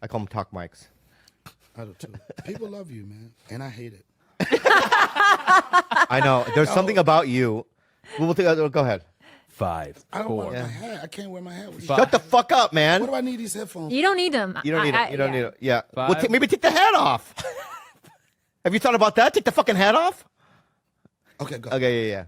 I call them talk mics. I do too. People love you, man, and I hate it. I know. There's something about you. Go ahead. 5, I don't 4. want my hat. I can't wear my hat. With Shut the fuck up, man. What do I need these headphones? You don't need them. You don't need it. You don't need it. Yeah. Well, 5. maybe take the hat off. Have you thought about that? Take the fucking hat off? Okay, go. Okay, yeah.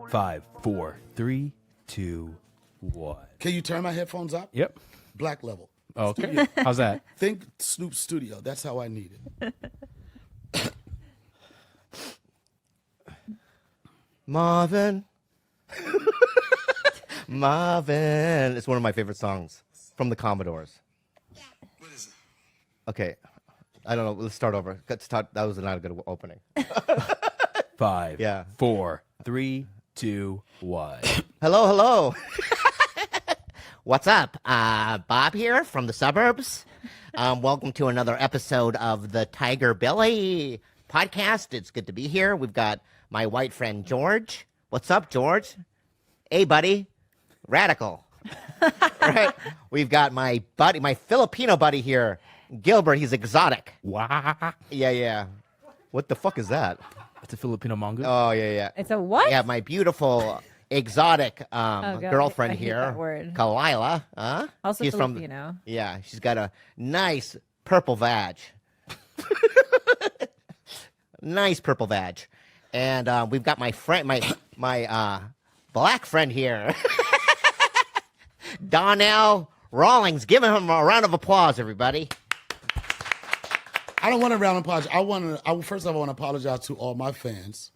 Five, 4, 3, 2, 1. Can you turn my headphones up? Yep. Black level. Okay. How's that? Think Snoop Studio. That's how I need it. Marvin. Marvin. It's one of my favorite songs from the Commodores. What is it? Okay. I don't know. Let's start over. That was not a good opening. 5, Yeah. 4, 3, 2, 1. Hello. What's up? Bob here from the suburbs. Welcome to another episode of the Tiger Billy podcast. It's good to be here. We've got my white friend George. What's up, George? Hey, buddy. Radical. Right. We've got my buddy, my Filipino buddy here, Gilbert. He's exotic. Wow. Yeah. What the fuck is that? That's a Filipino mongoose. Oh, yeah. It's a what? Yeah, my beautiful exotic God, girlfriend I hate here, that word. Kalila. Also She's Filipino. Yeah, she's got a nice purple vag. Nice purple vag. And we've got my friend, my black friend here, Donnell Rawlings. Give him a round of applause, everybody. I don't want a round of applause. First of all, I want to apologize to all my fans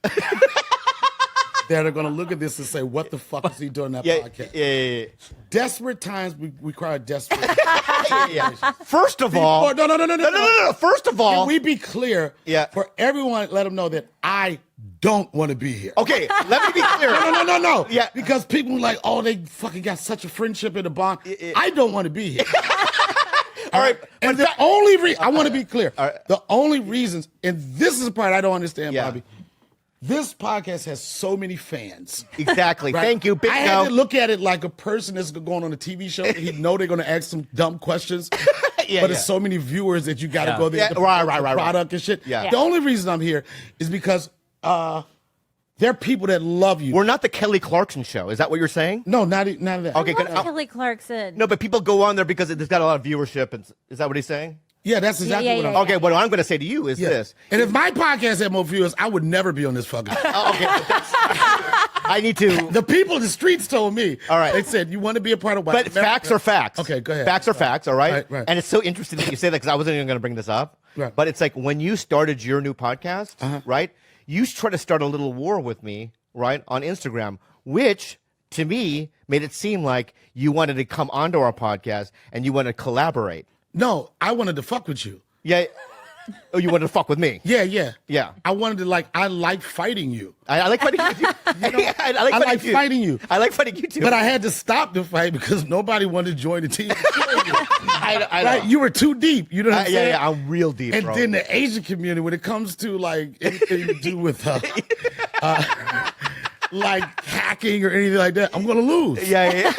that are going to look at this and say, "What the fuck is he doing that podcast?" Yeah. Desperate times require desperate. First of all, No. First of all, Can we be clear? Yeah. For everyone, let them know that I don't want to be here. okay, let me be clear. No. Yeah. Because people are like, oh, they fucking got such a friendship in the bond. I don't want to be here. All right, And but the only reason, I want to be clear, right. the only reasons, and this is the part I don't understand, Yeah. Bobby. This podcast has so many fans. exactly. Right? Thank you, Big I No. had to look at it like a person that's going on a TV show. He know they're going to ask some dumb questions, but it's so many viewers that you got to go there Yeah, to right, promote the product and shit. Yeah. The only reason I'm here is because there are people that love you. We're not the Kelly Clarkson show. Is that what you're saying? No, none of that. Okay, Love good. Kelly Clarkson. No, but people go on there because it's got a lot of viewership. And is that what he's saying? Yeah, that's exactly what I'm Yeah. Okay, what I'm going to say to you is Yeah. this. And if my podcast had more viewers, I would never be on this fucking show. Okay, I need to. The people in the streets told me. All right. They said, you want to be a part of what? But facts are facts. Okay, go ahead. Facts are facts, all right? Right. And it's so interesting that you say that because I wasn't even going to bring this up. Right. But it's like when you started your new podcast, right? You tried to start a little war with me, right, on Instagram, which to me made it seem like you wanted to come onto our podcast and you wanted to collaborate. No, I wanted to fuck with you. Yeah. Oh, you wanted to fuck with me? Yeah. Yeah. I wanted to I like fighting you. I like fighting you too. I like I like fighting you. fighting you. I like fighting you too. But I had to stop the fight because nobody wanted to join the team. I Right? You were too deep. You know what I'm saying? yeah, I'm real deep, And bro. then the Asian community, when it comes to like anything to do with like hacking or anything like that, I'm gonna lose. yeah,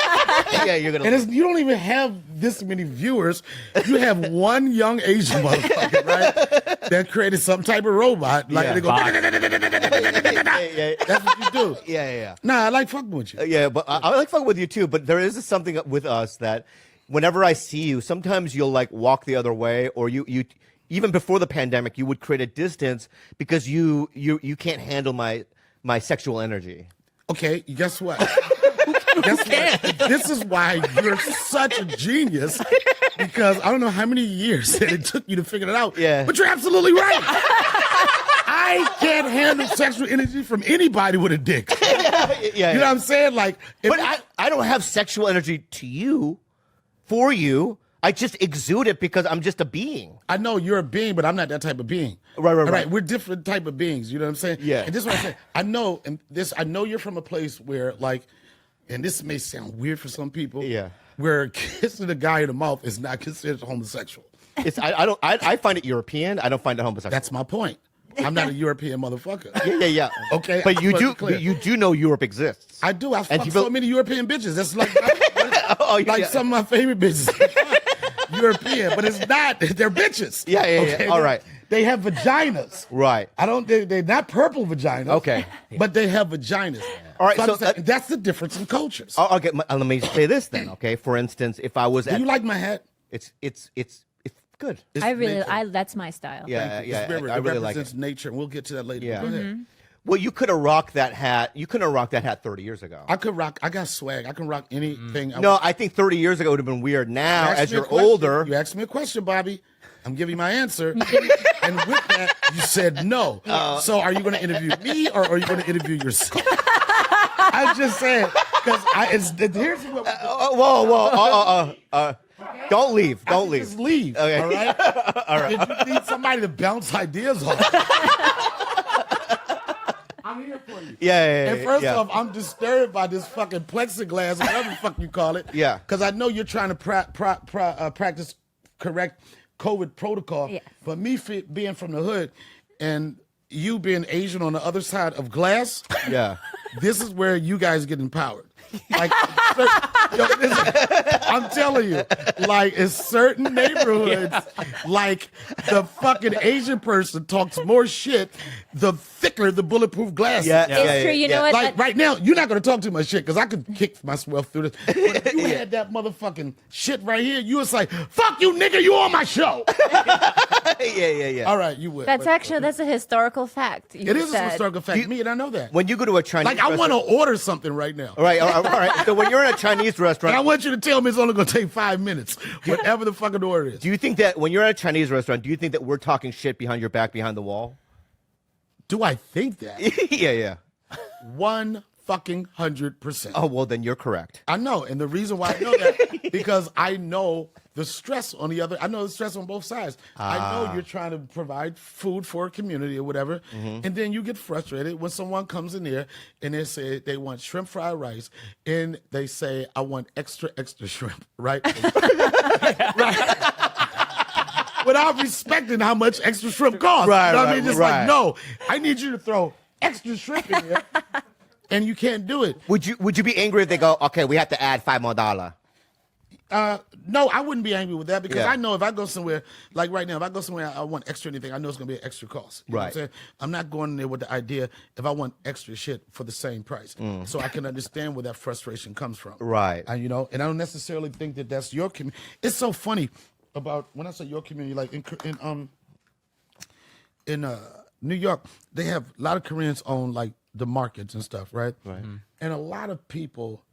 you're gonna. And you don't even have this many viewers. You have one young Asian motherfucker, right? That created some type of robot. Like Yeah. they go, that's what you do. Yeah. Nah, I like fucking with you. Yeah, but I like fucking with you too. But there is something with us that whenever I see you, sometimes you'll like walk the other way, or you even before the pandemic, you would create a distance because you can't handle my sexual energy. Okay, guess what? Guess what? This is why you're such a genius, because I don't know how many years that it took you to figure it out. Yeah. But you're absolutely right. I can't handle sexual energy from anybody with a dick. Yeah, You know what I'm saying? Like, if But I don't have sexual energy to you, for you. I just exude it because I'm just a being. I know you're a being, but I'm not that type of being. Right. All right. We're different type of beings. You know what I'm saying? Yeah. And this is what I'm saying. I know you're from a place where, like, and this may sound weird for some people. Yeah. Where kissing a guy in the mouth is not considered homosexual. I find it European. I don't find it homosexual. That's my point. I'm not a European motherfucker. Yeah. Okay, But you I'm do clear. you do know Europe exists. I do. I fuck you so feel- many European bitches. That's like, Oh, like yeah. some of my favorite bitches. European, but it's not. They're bitches. Yeah. All right. They have vaginas. Right. They're not purple vaginas. Okay. But they have vaginas. All right, I'm so saying, that's the difference in cultures. Okay, let me say this then. Okay, for instance, if I was Do at you like my hat? it's good. It's I really, nature. that's my style. Yeah, It's yeah. very- I it really like represents it. nature, and we'll get to that later. Yeah. Go ahead. Well, you could have rocked that hat. You couldn't have rocked that hat 30 years ago. I could rock. I got swag. I can rock anything. No, I think 30 years ago would have been weird. Now, Ask as me a you're question. older, You asked me a question, Bobby. I'm giving you my answer. And with that, you said no. So are you going to interview me or are you going to interview yourself? I'm just saying, because here's what whoa. Don't leave. I Don't can leave. just leave. Okay. All right? All right. If you need somebody to bounce ideas off, I'm here for you. Yeah. And first yeah. off, I'm disturbed by this fucking plexiglass, whatever the fuck you call it. Yeah. Because I know you're trying to practice correct COVID protocol. Yes. But me being from the hood and you being Asian on the other side of glass, Yeah. this is where you guys get empowered. Like, listen, I'm telling you, like in certain neighborhoods, like the fucking Asian person talks more shit, the thicker the bulletproof glass. Yeah. is. It's true. You know what? Like right now, you're not gonna talk too much shit because I could kick myself through this. But if you had that motherfucking shit right here, you was like, "Fuck you, nigga, you on my show." Yeah. All right, you would. That's But actually, that's a historical fact. it is a historical fact. Me and I know that. When you go to a Chinese Like I want to restaurant- order something right now. All right. So when you're in a Chinese And I restaurant, want you to tell me it's only going to take 5 minutes, whatever the fucking order is. do you think that when you're at a Chinese restaurant, do you think that we're talking shit behind your back, behind the wall? Do I think that? Yeah. 100%. Oh, well, then you're correct. I know, and the reason why I know that because I know the stress on the other. I know the stress on both sides. I know you're trying to provide food for a community or whatever, and then you get frustrated when someone comes in there and they say they want shrimp fried rice, and they say I want extra shrimp, right? Right. Without respecting how much extra shrimp costs. Right, You know what I right, mean? Just right. like, no, I need you to throw extra shrimp in there, and you can't do it. Would you be angry if they go, okay, we have to add $5 more? No, I wouldn't be angry with that because Yeah. I know if I go somewhere, like right now, if I go somewhere I want extra anything, I know it's going to be an extra cost. You know what I'm Right. saying? I'm not going there with the idea if I want extra shit for the same price. So I can understand where that frustration comes from. Right. And, you know, and I don't necessarily think that that's your community. It's so funny about when I say your community, like in New York, they have a lot of Koreans own like the markets and stuff, right? Right. And a lot of people,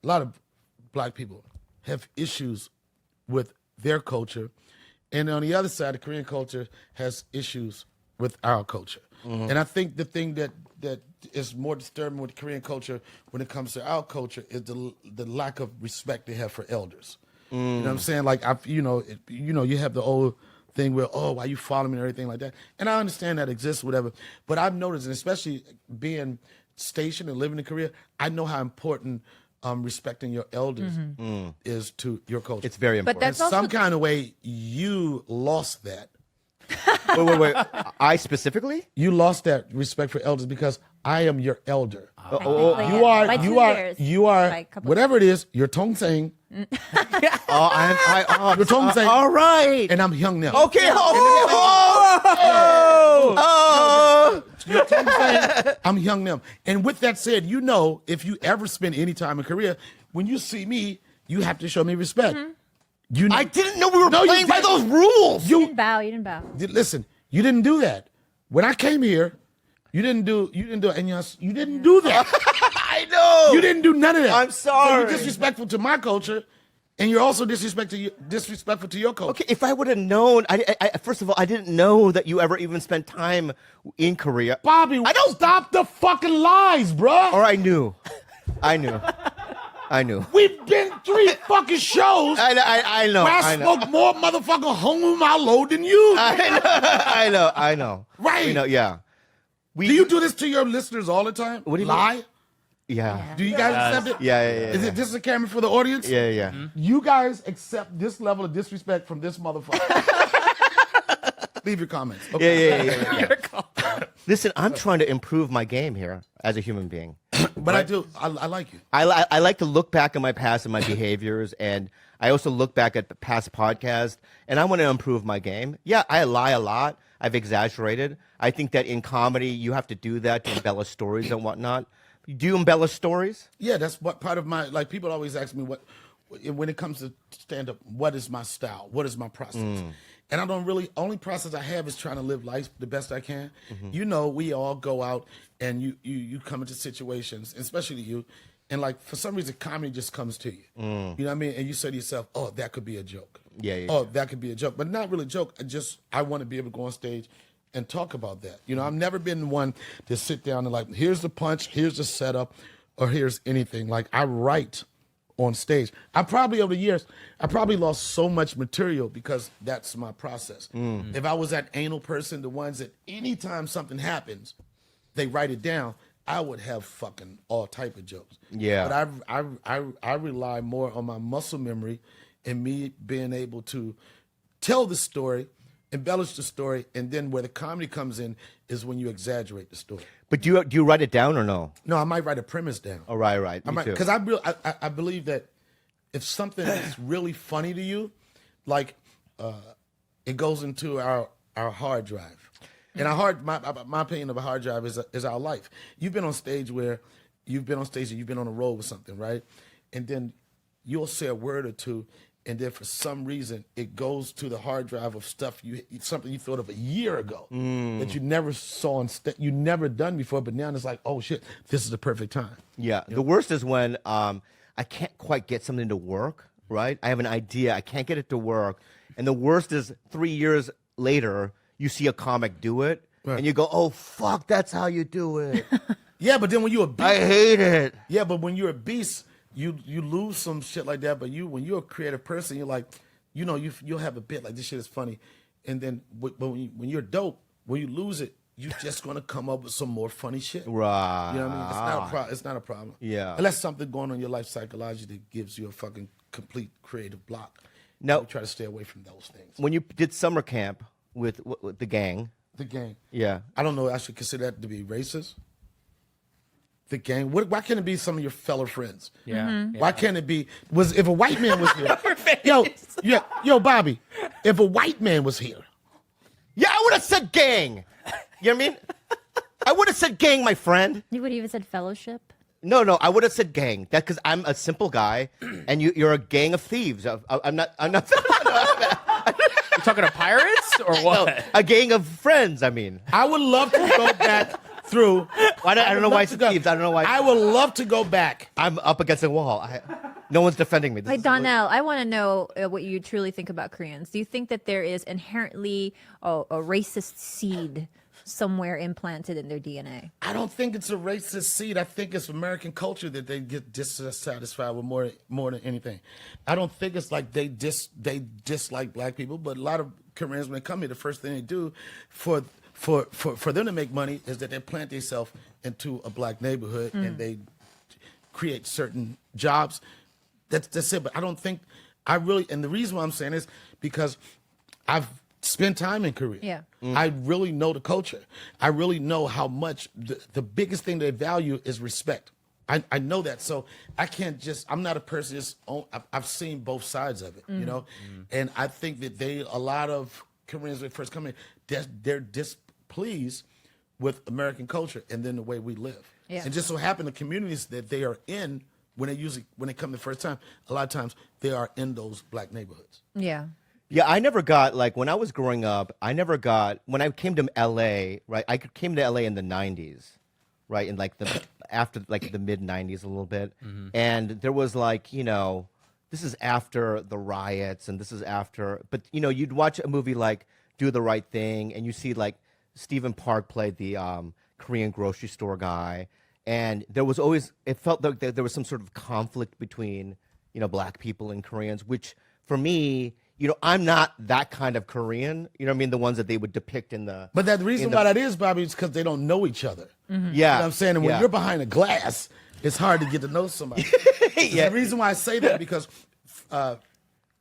a lot of black people have issues with their culture. And on the other side, the Korean culture has issues with our culture. And I think the thing that is more disturbing with Korean culture when it comes to our culture is the lack of respect they have for elders. You know what I'm saying? Like, you have the old thing where, oh, why you follow me and everything like that. And I understand that exists, whatever. But I've noticed, and especially being stationed and living in Korea, I know how important respecting your elders is to your culture. It's very But important. that's In also some kind of way, you lost that. Wait. I specifically? You lost that respect for elders because I am your elder. technically, You yeah, are, by 2 you are, years. you are, By a couple- whatever it is, you're Tongsang, You're Tongsang, all right. and I'm Hyung Nam. Okay. You're Tongsang, I'm Hyung Nam. And with that said, you know, if you ever spend any time in Korea, when you see me, you have to show me respect. You know, I didn't know we were No, you playing by didn't. those rules. You didn't bow. You didn't bow. Listen, you didn't do that. When I came here, you didn't do and you didn't do that. I know. You didn't do none of that. I'm sorry. So you're disrespectful to my culture, and you're also disrespectful to your culture. Okay, if I would have known, I first of all, I didn't know that you ever even spent time in Korea. Bobby, I don't stop the fucking lies, bruh. Or I knew. I knew. We've been 3 fucking shows I know. where I I know. smoked more motherfucking home my load than you. I know. Right. You know, yeah. We, Do you do this to your listeners all the time? What do you lie? Yeah. Do you guys accept it? Yeah. Is it just a camera for the audience? Yeah. You guys accept this level of disrespect from this motherfucker? Leave your comments. Okay. Yeah. Listen, I'm trying to improve my game here as a human being. But I do. I like you. I like to look back at my past and my behaviors, and I also look back at past podcasts, and I want to improve my game. Yeah, I lie a lot. I've exaggerated. I think that in comedy, you have to do that to embellish stories and whatnot. Do you embellish stories? Yeah, that's what part of my, like, people always ask me when it comes to stand up, what is my style? What is my process? And I don't really, only process I have is trying to live life the best I can. You know, we all go out and you come into situations, especially you, and like for some reason comedy just comes to you. You know what I mean? And you say to yourself, oh, that could be a joke. Yeah. Oh, that could be a joke, but not really a joke. I want to be able to go on stage and talk about that. You know, I've never been one to sit down and like, here's the punch, here's the setup, or here's anything. Like, I write on stage. Over the years, I probably lost so much material because that's my process. If I was that anal person, the ones that anytime something happens, they write it down, I would have fucking all type of jokes. Yeah. But I rely more on my muscle memory and me being able to tell the story, embellish the story, and then where the comedy comes in is when you exaggerate the story. But do you write it down or no? No, I might write a premise down. Oh, right. Me too. Because I believe that if something is really funny to you, like it goes into our hard drive. And my opinion of a hard drive is our life. You've been on stage and you've been on a road with something, right? And then you'll say a word or two, and then for some reason it goes to the hard drive of something you thought of a year ago that you never saw you never done before, but now it's like, oh shit, this is the perfect time. Yeah. The worst is when I can't quite get something to work, right? I have an idea, I can't get it to work. And the worst is 3 years later, you see a comic do it, and you go, oh, fuck, that's how you do it. Yeah, but then when you're a beast, I hate it. yeah, but when you're a beast, you lose some shit like that. But when you're a creative person, you're like, you know, you'll have a bit like, this shit is funny. And then when you're dope, when you lose it, you're just going to come up with some more funny shit. Right. You know what I mean? It's not a problem. Yeah. Unless something going on in your life psychologically that gives you a fucking complete creative block. Now- You try to stay away from those things. When you did summer camp with the gang, The gang. yeah. I don't know. I should consider that to be racist. The gang. Why can't it be some of your fellow friends? Yeah. Why can't it be? If a white man was here? Yo, Bobby. If a white man was here, Yeah, I would have said gang. You know what I mean? I would have said gang, my friend. You would even said fellowship. No, I would have said gang. That because I'm a simple guy, and you're a gang of thieves. I'm not. You talking to pirates or what? A gang of friends. I mean, I would love to go back through. I don't know why it's Love to go- thieves. I don't know why. I would love to go back. I'm up against a wall. No one's defending me. This Like is- Donnell, I want to know what you truly think about Koreans. Do you think that there is inherently a racist seed somewhere implanted in their DNA? I don't think it's a racist seed. I think it's American culture that they get dissatisfied with more than anything. I don't think it's like they dislike black people, but a lot of Koreans, when they come here, the first thing they do for them to make money is that they plant themselves into a black neighborhood and they create certain jobs. That's it. But I don't think and the reason why I'm saying is because I've spent time in Korea. Yeah. I really know the culture. I really know how much the biggest thing they value is respect. I know that. So I can't I'm not a person I've seen both sides of it, you know? And I think that a lot of Koreans when they first come in, they're displeased with American culture and then the way we live. Yeah. And just so happen the communities that they are in, when they come the first time, a lot of times they are in those black neighborhoods. Yeah. Yeah, I never got when I was growing up. When I came to LA, right? I came to LA in the '90s, right? In after the mid '90s a little bit, and there was this is after the riots, and this is after. But you'd watch a movie like Do the Right Thing, and you see Stephen Park played the Korean grocery store guy, and there was always it felt like there was some sort of conflict between black people and Koreans, which for me, I'm not that kind of Korean. You know what I mean? The ones that they would depict in the. But the reason why that is, Bobby, is because they don't know each other. Yeah, You know what I'm saying? And when yeah. you're behind a glass, it's hard to get to know somebody. Yeah. The reason why I say that because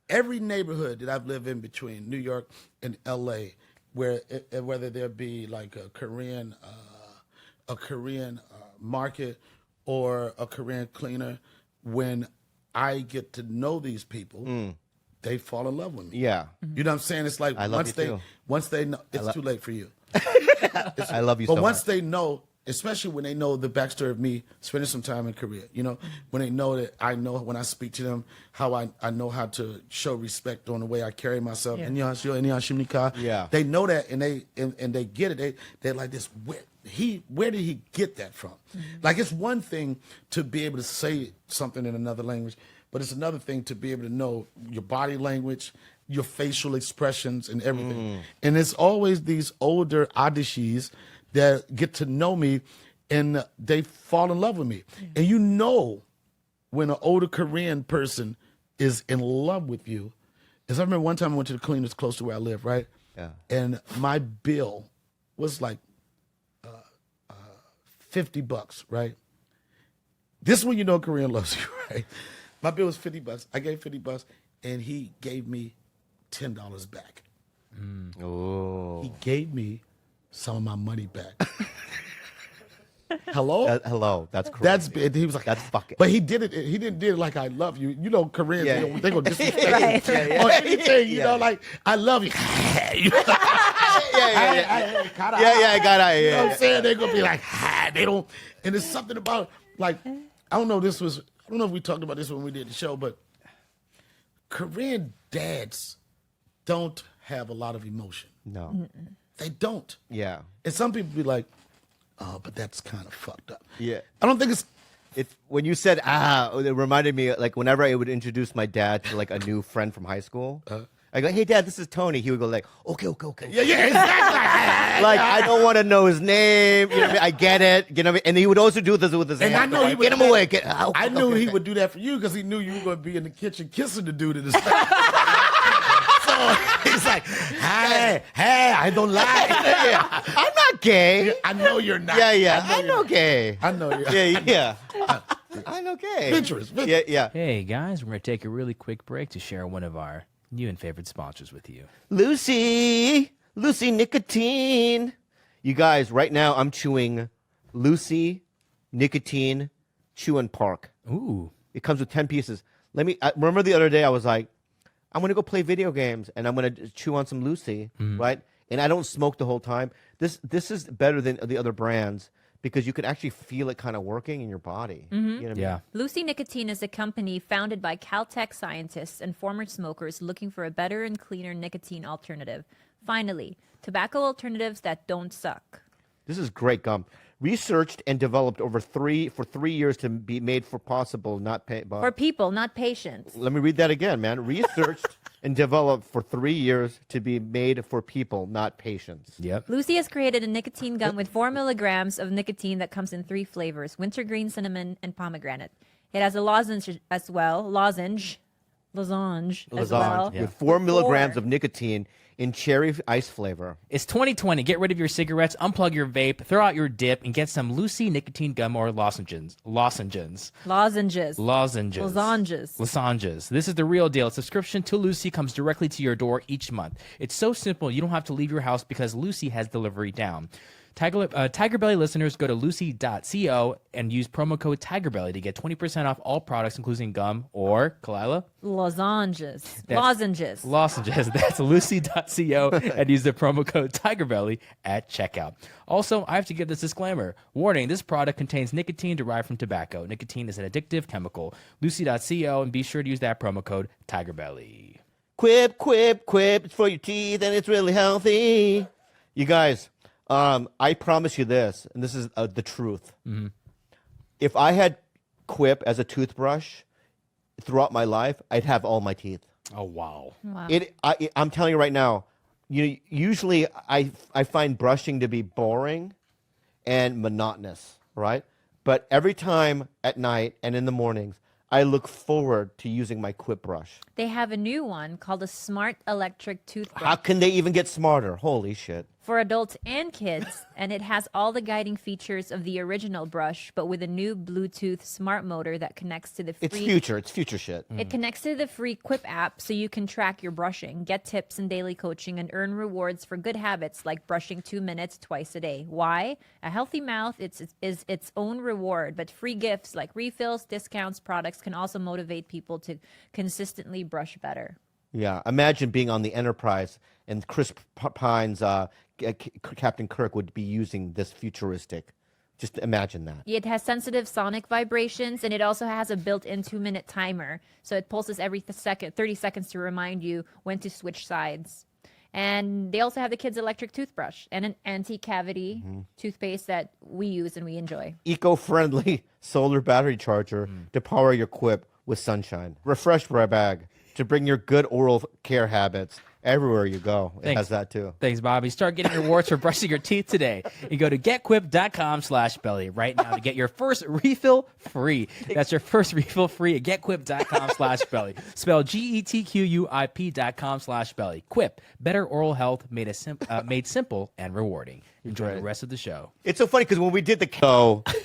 every neighborhood that I've lived in between New York and L.A., whether there be like a Korean market or a Korean cleaner, when I get to know these people, they fall in love with me. Yeah, You know what I'm saying? It's like I love once you they too. know, it's too late for you. I love you But so once much. they know, especially when they know the backstory of me spending some time in Korea, when they know that I know when I speak to them how I know how to show respect on the way I carry myself. Yeah. 안녕하세요, 안녕하십니까. Yeah. They know that and they get it. They're like this. Where did he get that from? Like it's one thing to be able to say something in another language, but it's another thing to be able to know your body language, your facial expressions, and everything. And it's always these older adishis that get to know me, and they fall in love with me. And when an older Korean person is in love with you, is I remember one time I went to the cleaners close to where I live, right? Yeah. And my bill was like $50, right? This is when you know Korean loves you, right? My bill was $50. I gave $50, and he gave me $10 back. Oh, He gave me some of my money back. Hello? hello. That's crazy. That's big. He was like, That's fucking. but he did it. He didn't do it like I love you. Koreans, Yeah. they gonna disrespect Right. you or anything. You Yeah. know, like I love you. Yeah. I got it. You know what Yeah. I'm saying? They're gonna be like, they don't. And there's something about like I don't know. I don't know if we talked about this when we did the show, but Korean dads don't have a lot of emotion. No. They don't. Yeah. And some people be like, oh, but that's kind of fucked up. Yeah. I don't think it's. When you said it reminded me like whenever I would introduce my dad to like a new friend from high school. I go, hey dad, this is Tony. He would go like, okay. Yeah, exactly. Like I don't want to know his name. You know what I mean? I get it. You know what I mean? And he would also do this with his And I hand. know like, he would get him away. I knew he would do that for you because he knew you were going to be in the kitchen kissing the dude in his face. So he's like, hey, I don't lie. Yeah. I'm not gay. I know you're not. Yeah. I I'm not gay. I know you're Yeah. I'm okay. Venturous. Yeah. Hey guys, we're gonna take a really quick break to share one of our new and favorite sponsors with you. Lucy Nicotine. You guys, right now I'm chewing Lucy Nicotine Chewing Park. Ooh. It comes with 10 pieces. I remember the other day I was like, I'm going to go play video games and I'm going to chew on some Lucy, right? And I don't smoke the whole time. This is better than the other brands because you could actually feel it kind of working in your body. You know what I mean? Yeah. Lucy Nicotine is a company founded by Caltech scientists and former smokers looking for a better and cleaner nicotine alternative. Finally, tobacco alternatives that don't suck. This is great gum. Researched and developed for 3 years to be made for possible, not pay. For people, not patients. Let me read that again, man. Researched and developed for 3 years to be made for people, not patients. Yep. Lucy has created a nicotine gum with 4 milligrams of nicotine that comes in 3 flavors: wintergreen, cinnamon, and pomegranate. It has a lozenge as well. Lozenge as well. With 4 milligrams of nicotine in cherry ice flavor. It's 2020. Get rid of your cigarettes, unplug your vape, throw out your dip, and get some Lucy nicotine gum or lozenges. Lozenges. Lozenges. This is the real deal. A subscription to Lucy comes directly to your door each month. It's so simple, you don't have to leave your house because Lucy has delivery down. Tiger Belly listeners go to lucy.co and use promo code TigerBelly to get 20% off all products, including gum or, Kalila? Lozenges. Lozenges. That's lucy.co and use the promo code TigerBelly at checkout. Also, I have to give this disclaimer. Warning, this product contains nicotine derived from tobacco. Nicotine is an addictive chemical. Lucy.co and be sure to use that promo code TigerBelly. Quip. It's for your teeth and it's really healthy. You guys, I promise you this, and this is the truth. Mm-hmm. If I had Quip as a toothbrush throughout my life, I'd have all my teeth. Oh, wow. I'm telling you right now, usually I find brushing to be boring and monotonous, right? but every time at night and in the mornings, I look forward to using my Quip brush. They have a new one called a Smart Electric Toothbrush How can they even get smarter? Holy shit. for adults and kids, and it has all the guiding features of the original brush, but with a new Bluetooth smart motor that connects to the free. It's future. It's future shit. It connects to the free Quip app so you can track your brushing, get tips and daily coaching, and earn rewards for good habits like brushing 2 minutes twice a day. Why? A healthy mouth is its own reward, but free gifts like refills, discounts, products can also motivate people to consistently brush better. Yeah. Imagine being on the Enterprise and Chris Pine's Captain Kirk would be using this futuristic. Just imagine that. It has sensitive sonic vibrations, and it also has a built-in 2-minute timer. So it pulses every 30 seconds to remind you when to switch sides. And they also have the kids' electric toothbrush and an anti-cavity toothpaste that we use and we enjoy. Eco-friendly solar battery charger to power your Quip with sunshine. Refresh bag to bring your good oral care habits everywhere you go. It Thanks. has that too. Thanks, Bobby. Start getting rewards for brushing your teeth today. You go to getquip.com/belly right now to get your first refill free. That's your first refill free at getquip.com/belly. Spell GETQUIP.com/belly. Quip, better oral health made simple and rewarding. Enjoy the rest of the show. It's so funny because when we did the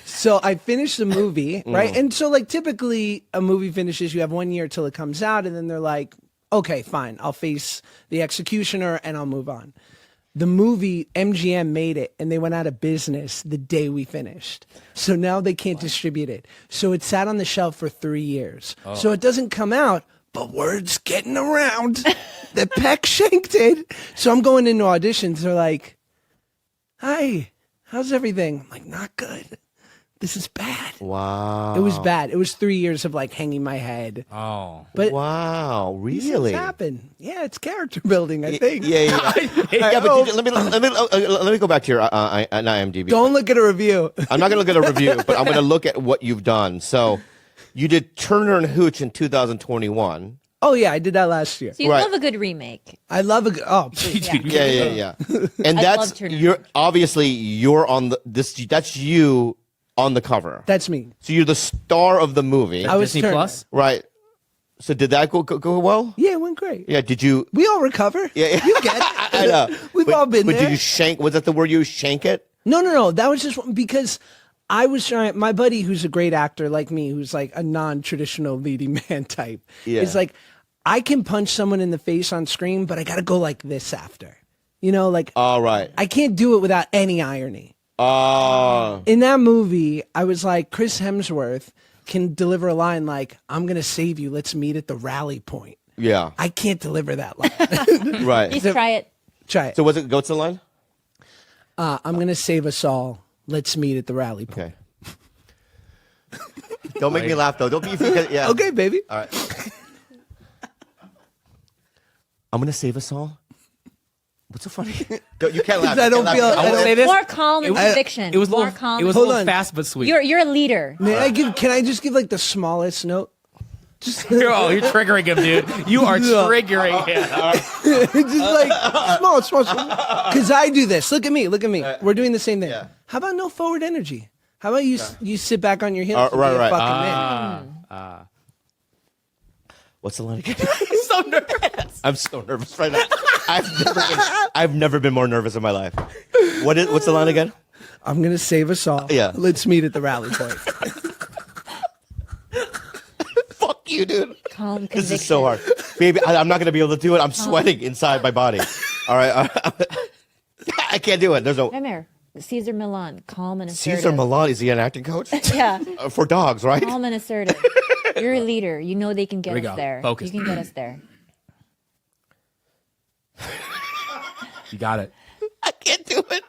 So I finished the movie, right? And so like typically a movie finishes, you have 1 year till it comes out, and then they're like, okay, fine, I'll face the executioner and I'll move on. The movie, MGM made it and they went out of business the day we finished. So now they can't distribute it. So it sat on the shelf for 3 years. So it doesn't come out, but word's getting around that Peck shanked it. So I'm going into auditions. They're like, hi, how's everything? I'm like, not good. This is bad. Wow. It was bad. It was 3 years of like hanging my head. Oh. But Wow, these things really? happen. Yeah, it's character building, I think. Yeah, yeah. Yeah, but let me go back to your IMDb. Don't look at a review. I'm not going to look at a review, but I'm going to look at what you've done. So, you did Turner and Hooch in 2021. Oh yeah, I did that last year. So you Right. love a good remake. I love a good. Oh, please. Yeah. And I that's love Turner and you're obviously you're on this. That's you on the cover. That's me. So you're the star of the movie, I was Disney Turner. Plus? right? So did that go well? Yeah, it went great. Yeah. Did you? We all recover. Yeah. You get it. I know. We've But- all been But there. did you shank? Was that the word you shank it? No. That was just because I was trying. My buddy, who's a great actor like me, who's like a non-traditional leading man type, Yeah. is like, I can punch someone in the face on screen, but I got to go like this after. You know, like All right. I can't do it without any irony. Oh. In that movie, I was like, Chris Hemsworth can deliver a line like, I'm going to save you. Let's meet at the rally point. Yeah. I can't deliver that line. Right. Just try it. Try it. So what's the line? I'm going to save us all. Let's meet at the rally point. Okay. Don't make me laugh though. Don't be. Yeah. Okay, baby. All right. I'm gonna save us all. What's so funny? You can't laugh. I You don't can't feel- laugh. I I will don't- say this. More calm and was- conviction. It was a more little, calm. it was a Hold little on. fast but sweet. You're a leader. Can I just give like the smallest note? Just, Oh, you're triggering him, dude. You are Yeah. triggering him. just like small. Because I do this. Look at me. We're doing the same thing. Yeah. How about no forward energy? How about you sit back on your heels and right, be a right. fucking man? What's the line again? He's so nervous. I'm so nervous right now. I've never been more nervous in my life. What's the line again? I'm going to save us all. Yeah. Let's meet at the rally point. Fuck you, dude. Calm This conviction. is so hard, baby. I'm not gonna be able to do it. I'm sweating inside my body. All right, I can't do it. There's no Come here. Caesar Milan. Calm and assertive. Caesar Milan. Is he an acting coach Yeah. for dogs? Right? Calm and assertive. You're a leader. You know they can get Here we us go. there. Focus. You can get us there. You got it. I can't do it.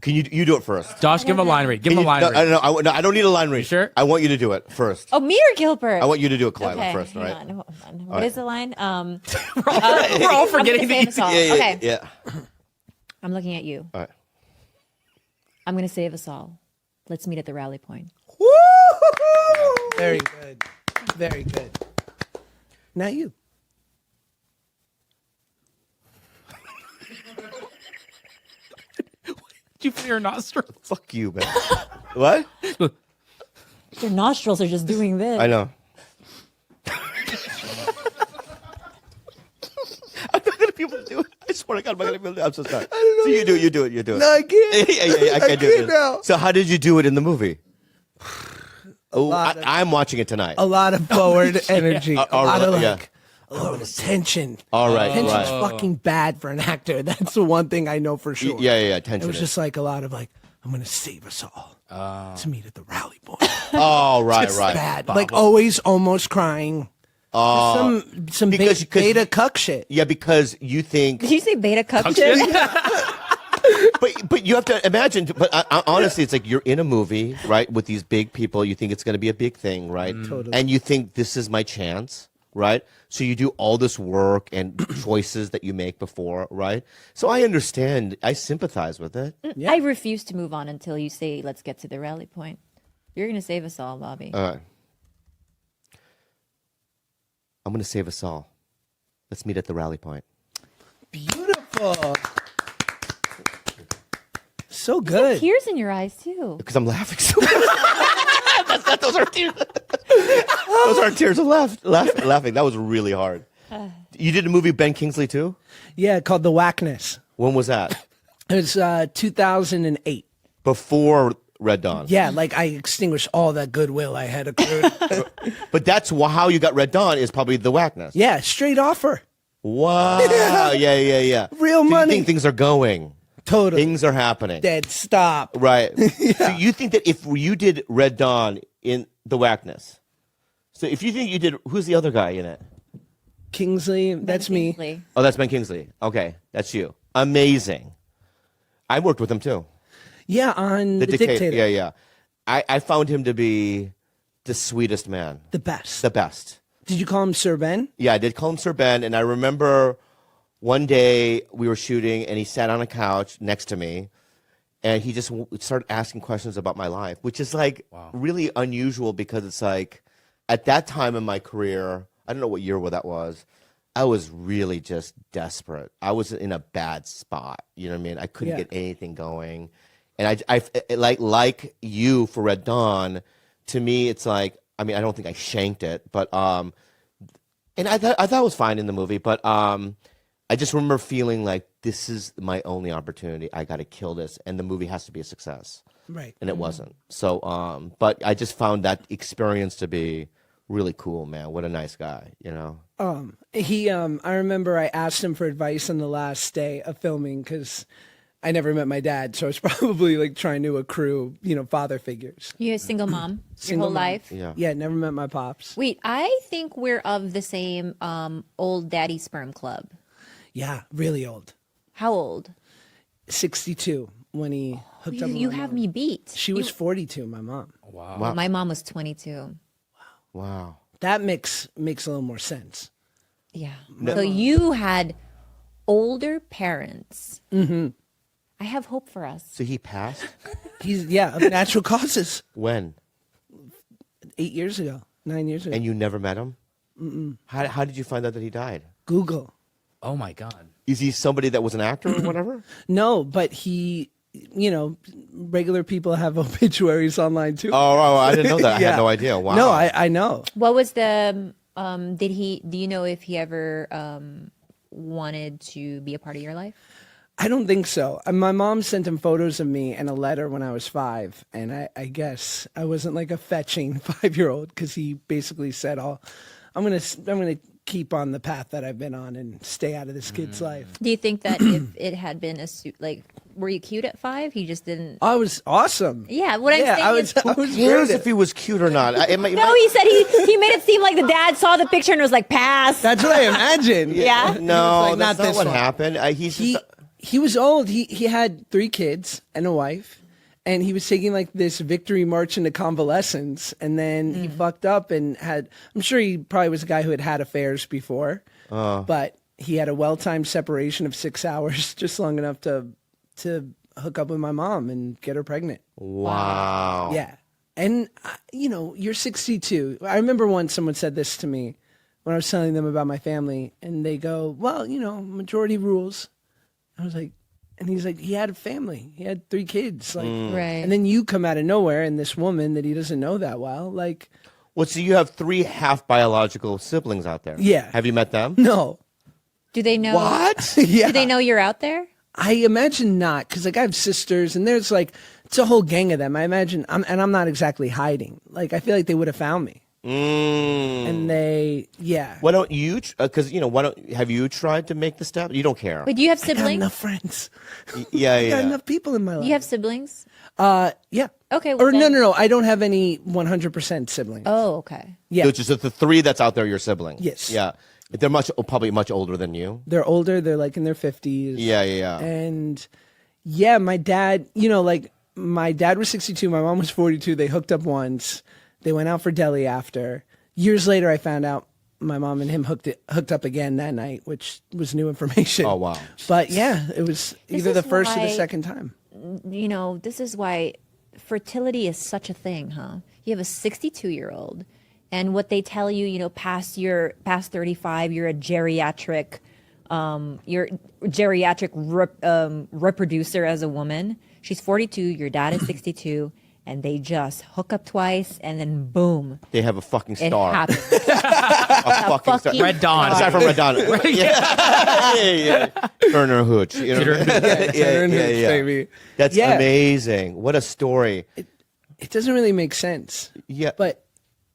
Can you do it first? Josh, give him a line read. Give him a line No, read. I don't need a line read. sure? I want you to do it first. Oh, me or Gilbert? I want you to do it, Kalila, okay, first. All hang right. on, hold on. What is the line? We're all forgetting I'm gonna these. save us all. Yeah, yeah, Okay, yeah. I'm looking at you. All right. I'm going to save us all. Let's meet at the rally point. Very good. Very good. Now you. you put in your nostrils? Fuck you, man. What? Your nostrils are just doing this. I know. I'm not gonna be able to do it. I swear to God, I'm not gonna be able to do it. I'm so sorry. So you do it. No, I can't. yeah, I can do can't it. now. So how did you do it in the movie? Oh, lot of- I'm watching it tonight. A lot of forward energy. A all lot of right, like, a lot of tension. All right, Tension's right. fucking bad for an actor. That's the one thing I know for sure. Yeah. It Tension. was just like a lot of like, I'm gonna save us all to meet at the rally point. Oh, right. Bad, like always, almost crying. Some because- beta cuck shit. Yeah, because you think, Did you say beta cup shit? but you have to imagine. But honestly, it's like you're in a movie, right, with these big people. You think it's going to be a big thing, right? Totally. And you think this is my chance, right? So you do all this work and choices that you make before, right? So I understand. I sympathize with it. Yeah. I refuse to move on until you say, let's get to the rally point. You're going to save us all, Bobby. All right. I'm going to save us all. Let's meet at the rally point. Beautiful. So good. Tears in your eyes, too. Because I'm laughing so much. Those are tears. Those aren't tears of laughing. That was really hard. You did a movie, Ben Kingsley, too? Yeah, called The Whackness. When was that? It was 2008. Before Red Dawn. Yeah, like I extinguished all that goodwill I had accrued. But that's how you got Red Dawn is probably the whackness. Yeah, straight offer. Wow. Yeah. Real So you money. think things are going. Totally. Things are happening. Dead stop. Right. So you think that if you did Red Dawn in the whackness, so if you think you did, who's the other guy in it? Kingsley, that's me. Kingsley. Oh, that's Ben Kingsley. Okay, that's you. Amazing. I worked with him too. Yeah, on The Dictator. Yeah. I found him to be the sweetest man. The best. The best. Did you call him Sir Ben? Yeah, I did call him Sir Ben, and I remember one day we were shooting, and he sat on a couch next to me, and he just started asking questions about my life, which is like really unusual because it's like at that time in my career, I don't know what year that was, I was really just desperate. I was in a bad spot. You know what I mean? I couldn't Yeah. get anything going, and I like you for Red Dawn. To me, it's like, I mean, I don't think I shanked it, but and I thought it was fine in the movie, but I just remember feeling like this is my only opportunity. I got to kill this, and the movie has to be a success, Right. and it wasn't. So, but I just found that experience to be really cool, man. What a nice guy, you know. I remember I asked him for advice on the last day of filming because I never met my dad, so I was probably like trying to accrue, father figures. You're a single mom your Single whole mom. life. Yeah. Yeah, never met my pops. Wait, I think we're of the same old daddy sperm club. Yeah, really old. How old? 62 when he hooked up with You my have mom. me beat. She was 42, my mom. Wow. My mom was 22. Wow. That makes a little more sense. Yeah. So you had older parents. Mm-hmm. I have hope for us. So he passed He's of natural causes. when? 8 years ago, 9 years ago. And you never met him? How did you find out that he died? Google. Oh my God. Is he somebody that was an actor or whatever? No, but he, regular people have obituaries online too. Oh, I didn't know that. I Yeah. had no idea. Wow. No, I know. What was the do you know if he ever wanted to be a part of your life? I don't think so. My mom sent him photos of me and a letter when I was 5, and I guess I wasn't like a fetching 5-year-old because he basically said, "Oh, I'm gonna keep on the path that I've been on and stay out of this kid's life." Do you think that if it had been were you cute at 5? He just didn't. I was awesome. Yeah, what I'm Yeah, saying I is. was. I Who was cares great if at- he was cute or not? No, he said he made it seem like the dad saw the picture and was like, pass. That's what I imagined. Yeah? No, like, that's not not this what one. happened. He's He just, he was old. He had 3 kids and a wife, and he was taking like this victory march into convalescence, and then he fucked up and had. I'm sure he probably was a guy who had had affairs before, but he had a well-timed separation of 6 hours, just long enough to hook up with my mom and get her pregnant. wow. Yeah. And, you're 62. I remember once someone said this to me when I was telling them about my family, and they go, well, majority rules. I was like, And he's like, he had a family. He had 3 kids. Like, Right. and then you come out of nowhere and this woman that he doesn't know that well. Like, Well, so you have 3 half biological siblings out there. Yeah. Have you met them? no. Do they know? What? Yeah. Do they know you're out there? I imagine not, because like I have sisters, and there's like it's a whole gang of them. I imagine, I'm not exactly hiding. Like I feel like they would have found me, and they, yeah. Why don't you? Because why don't have you tried to make the step? You don't care. Wait, do you have I got siblings? enough friends. Yeah, I got yeah. enough people in my life. You have siblings? Yeah. Okay. Well Or then- no. I don't have any 100% siblings. Oh, okay. Yeah. So just the 3 that's out there, your siblings. Yes. Yeah. They're probably much older than you. They're older. They're like in their 50s. Yeah, yeah, yeah. And yeah, my dad, like my dad was 62, my mom was 42. They hooked up once. They went out for deli after. Years later, I found out my mom and him hooked up again that night, which was new information. Oh, wow. But yeah, it was either is the first or the why- second time. This is why fertility is such a thing, huh? You have a 62-year-old, and what they tell you, past 35, you're a geriatric, reproducer as a woman. She's 42, your dad is 62, and they just hook up twice, and then boom, They have a fucking it star. happens. A fucking star. fucking Red Dawn. Aside from Red Dawn. yeah. Turner Hooch. You know? Turner Hooch, baby. That's Yeah. amazing. What a story. It doesn't really make sense. Yeah. But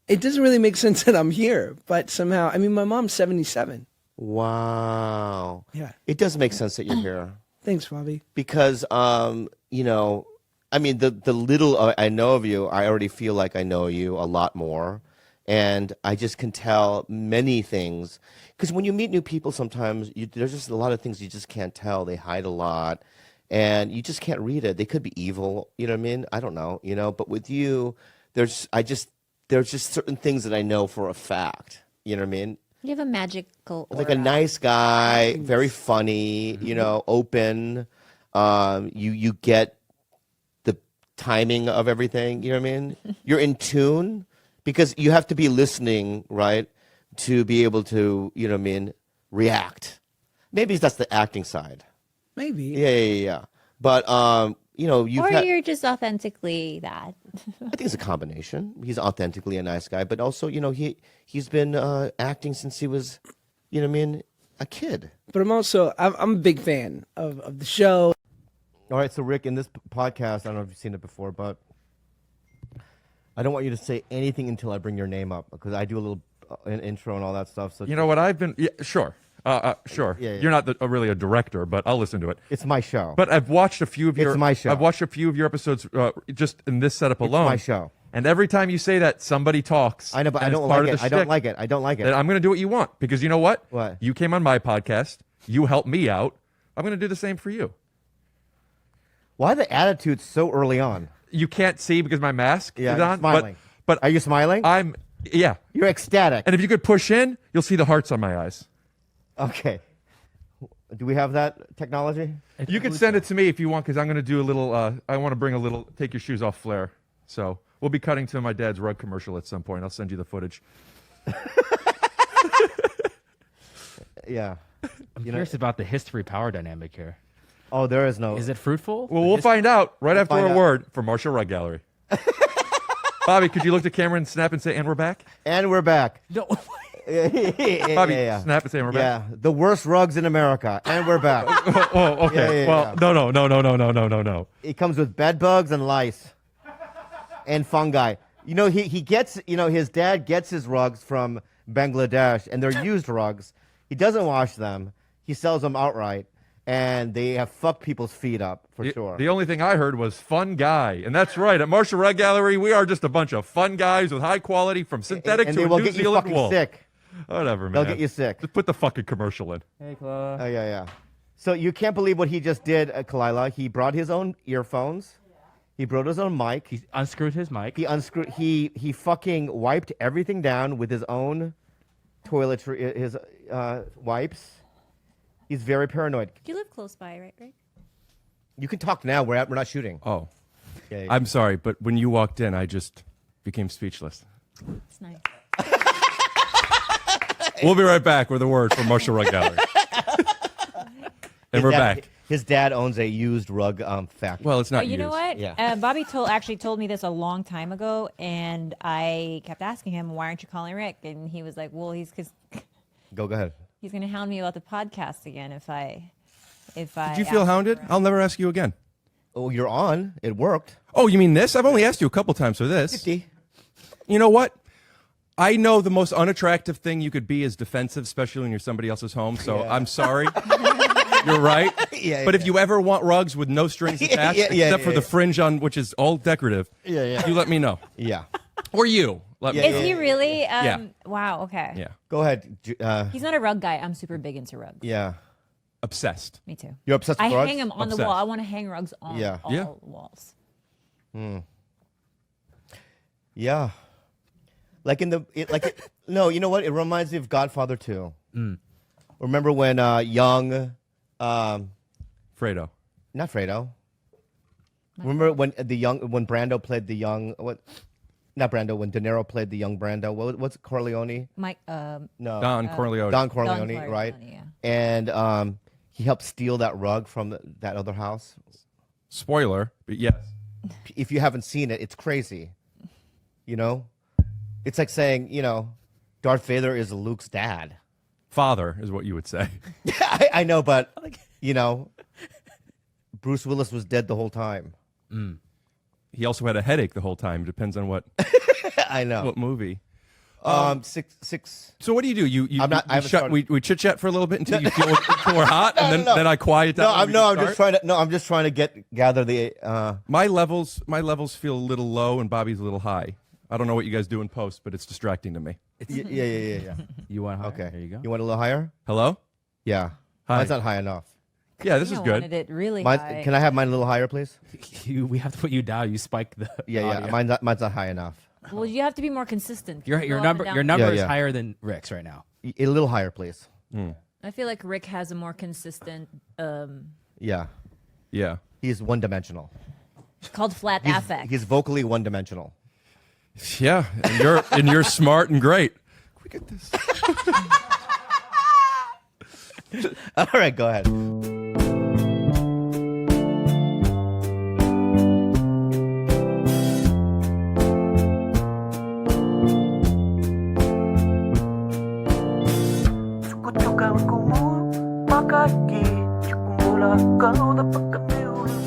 it doesn't really make sense that I'm here. But somehow, I mean, my mom's 77. Wow. Yeah. It does make sense that you're here Thanks, Bobby. because, I mean, the little I know of you, I already feel like I know you a lot more. And I just can tell many things. Because when you meet new people, sometimes there's just a lot of things you just can't tell. They hide a lot. And you just can't read it. They could be evil. You know what I mean? I don't know. But with you, there's just certain things that I know for a fact. You know what I mean? You have a magical aura. Like a nice guy, very funny, open. You get the timing of everything. You know what I mean? You're in tune because you have to be listening, right, to be able to, react. Maybe that's the acting side. Maybe. Yeah. But you've or had. you're just authentically that. I think it's a combination. He's authentically a nice guy, but also, he's been acting since he was, a kid. But I'm a big fan of the show. All right, so Rick, in this podcast, I don't know if you've seen it before, but I don't want you to say anything until I bring your name up because I do a little an intro and all that stuff. So You know what? Sure. Sure. Yeah. You're not really a director, but I'll listen to it. it's my show. But I've watched a few of your. It's my show. I've watched a few of your episodes just in this setup alone. my show. And every time you say that, somebody talks. I know, but I and it's don't part like of it. the I don't shtick, like it. I don't like it. Then I'm going to do what you want because you know what? What? You came on my podcast. You helped me out. I'm going to do the same for you. Why the attitude so early on? You can't see because my mask Yeah, is you're on. smiling. But Are you smiling? yeah. You're ecstatic. And if you could push in, you'll see the hearts on my eyes. Okay. Do we have that technology? You can send it to me if you want, because I'm going to do a little. I want to bring a little. Take your shoes off flair. So we'll be cutting to my dad's rug commercial at some point. I'll send you the footage. Yeah. I'm curious about the history power dynamic here. Oh, there is no. Is it fruitful? Well, we'll find out right after find a out. word from Marshall Rug Gallery. Bobby, could you look to camera and snap and say, "And we're back"? And we're back. No. Bobby, yeah. snap and say, "And we're Yeah, back." the worst rugs in America, and we're back. Oh, okay. Yeah, well, yeah. no. It comes with bed bugs and lice and fungi. He gets, his dad gets his rugs from Bangladesh, and they're used rugs. He doesn't wash them. He sells them outright, and they have fucked people's feet up for sure. The only thing I heard was "fun guy," and that's right. At Marshall Rug Gallery, we are just a bunch of fun guys with high quality from synthetic and to they a will New get you Zealand fucking wool. sick. Whatever, man. They'll get you sick. Just put the fucking commercial in. Hey, Chloe. Oh, yeah. So you can't believe what he just did, Kalila. He brought his own earphones. He brought his own mic. He unscrewed his mic. He unscrewed. He fucking wiped everything down with his own toiletry, his wipes. He's very paranoid. You live close by, right? You can talk now. We're not shooting. Oh, Okay. I'm sorry, but when you walked in, I just became speechless. It's nice. We'll be right back with a word from Marshall Rug Gallery. And we're back. His dad owns a used rug factory. Well, it's not You know used. what? Yeah. Bobby actually told me this a long time ago, and I kept asking him, "Why aren't you calling Rick?" And he was like, "Well, because Go ahead. he's going to hound me about the podcast again if I." Did you feel hounded? I'll never ask you again. Oh, you're on. It worked. Oh, you mean this? I've only asked you a couple times for this. 50. You know what? I know the most unattractive thing you could be is defensive, especially when you're somebody else's home. So I'm sorry. You're right. Yeah, but yeah. if you ever want rugs with no strings attached, except for the fringe on, which is all decorative, Yeah. you let me know. Yeah. Or you. Let me Yeah, know. Is he really? Yeah. Wow. Okay. Yeah. Go ahead. He's not a rug guy. I'm super big into rugs. Yeah. Obsessed. Me too. You're obsessed I with rugs? hang them on the Obsessed. wall. I want to hang rugs on Yeah. all Yeah. walls. Yeah. Like no, you know what? It reminds me of Godfather 2. Remember when young, Fredo. not Fredo. Remember when when Brando played the young, not Brando, when De Niro played the young Brando. What's it, Corleone? Mike. No. Don Corleone. Don Corleone, Corleone, right? yeah. And he helped steal that rug from that other house. Spoiler, but yes. If you haven't seen it, it's crazy. You know? It's like saying, Darth Vader is Luke's dad. Father is what you would say. I know, but, Bruce Willis was dead the whole time. He also had a headache the whole time. Depends on what I know. what movie. Six. So what do? You I'm not- I haven't started. we chit chat for a little bit until you feel we're hot, and no. then I quiet down. I'm just trying to gather the. My levels feel a little low, and Bobby's a little high. I don't know what you guys do in post, but it's distracting to me. Yeah. You want higher? Okay. There you go. You want a little higher? Hello? Yeah. Hi. Mine's not high enough. Yeah, this I is wanted good. it really Mine, high. can I have mine a little higher, please? We have to put you down. You spike the. Yeah. audio. Mine's not high enough. Well, you have to be more consistent. Your Go up number and your down. number Yeah, is yeah. higher than Rick's right now. A little higher, please. I feel like Rick has a more consistent. Yeah. Yeah. He's one-dimensional. Called flat affect. He's vocally one-dimensional. Yeah, and you're smart and great. Can we get this? All right, go ahead.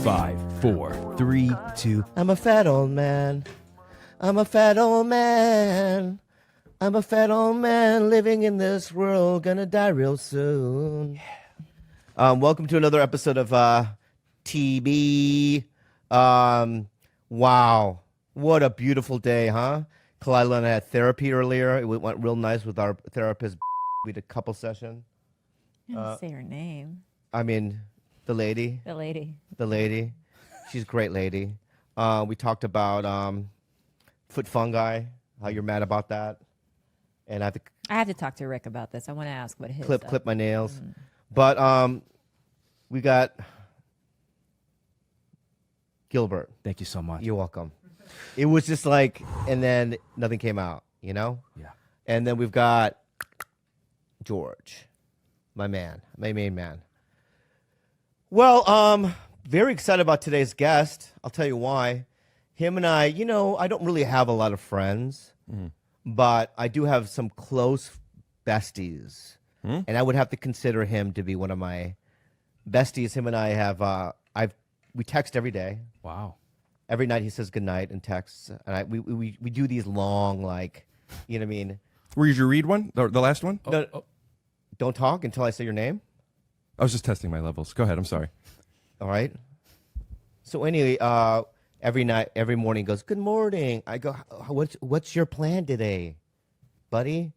Five, four, three, two. I'm a fat old man. I'm a fat old man. I'm a fat old man living in this world, gonna die real soon. Welcome to another episode of TB. Wow, what a beautiful day, huh? Kalila and I had therapy earlier. It went real nice with our therapist. We did a couple session. I didn't say her name. I mean, the lady. The lady. The lady. She's a great lady. We talked about foot fungi, how you're mad about that. And I have to I have to talk to Rick about this. I want to ask what his. clip my nails. But we got Gilbert. Thank you so much. You're welcome. It was just like, and then nothing came out, Yeah. And then we've got George, my man, my main man. Well, very excited about today's guest. I'll tell you why. Him and I, I don't really have a lot of friends, but I do have some close besties. And I would have to consider him to be one of my besties. Him and I have, we text every day. Wow. Every night he says goodnight and texts. And we do these long, like, you know what I mean? Where did you read one? The last one? No, don't talk until I say your name. I was just testing my levels. Go ahead. I'm sorry. All right. So anyway, every morning he goes, "Good morning." I go, "What's your plan today, buddy?"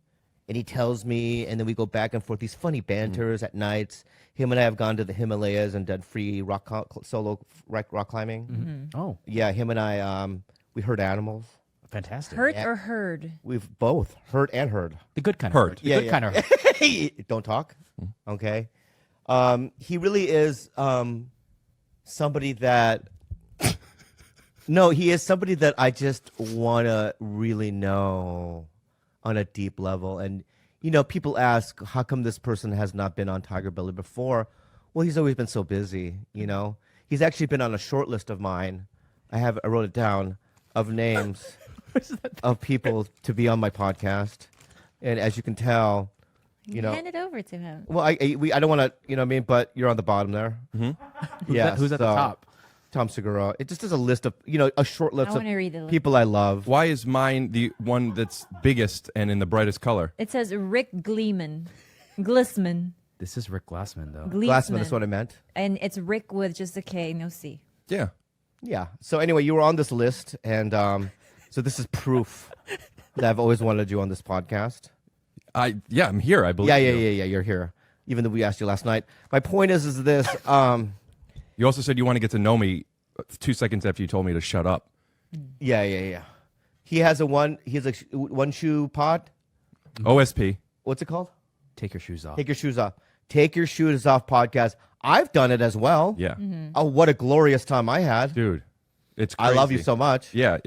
And he tells me, and then we go back and forth. These funny banters at nights. Him and I have gone to the Himalayas and done free solo rock climbing. Oh, Yeah, him and I, we herd animals. fantastic. Hurt or heard? We've both hurt and heard. The good kind Hurt. of hurt. The good kind of hurt. Don't talk. Okay. He really is somebody that. No, he is somebody that I just want to really know on a deep level. And, people ask, how come this person has not been on Tiger Belly before? Well, he's always been so busy, you know. He's actually been on a short list of mine. I wrote it down of names of people to be on my podcast, and as you can tell, you know. Hand it over to him. Well, I don't want to, you know what I mean, but you're on the bottom there. Mm-hmm. Yeah, Who's at the top? Tom Segura. It just is a list of, you know, a short list I of wanna read the list. people I love. Why is mine the one that's biggest and in the brightest color? It says Rick Gleeman. Glissman. This is Rick Glassman, though. Glassman is what I meant. And it's Rick with just a K, no C. Yeah. Yeah. So anyway, you were on this list, and so this is proof that I've always wanted you on this podcast. I'm here, I believe. Yeah. you. You're here, even though we asked you last night. My point is this. You also said you want to get to know me 2 seconds after you told me to shut up. Yeah. He has a one shoe pod. OSP. What's it called? Take your shoes off. Take your shoes off. Take your shoes off podcast. I've done it as well. Yeah. Oh, what a glorious time I had. Dude, it's I love you crazy. so much. Yeah,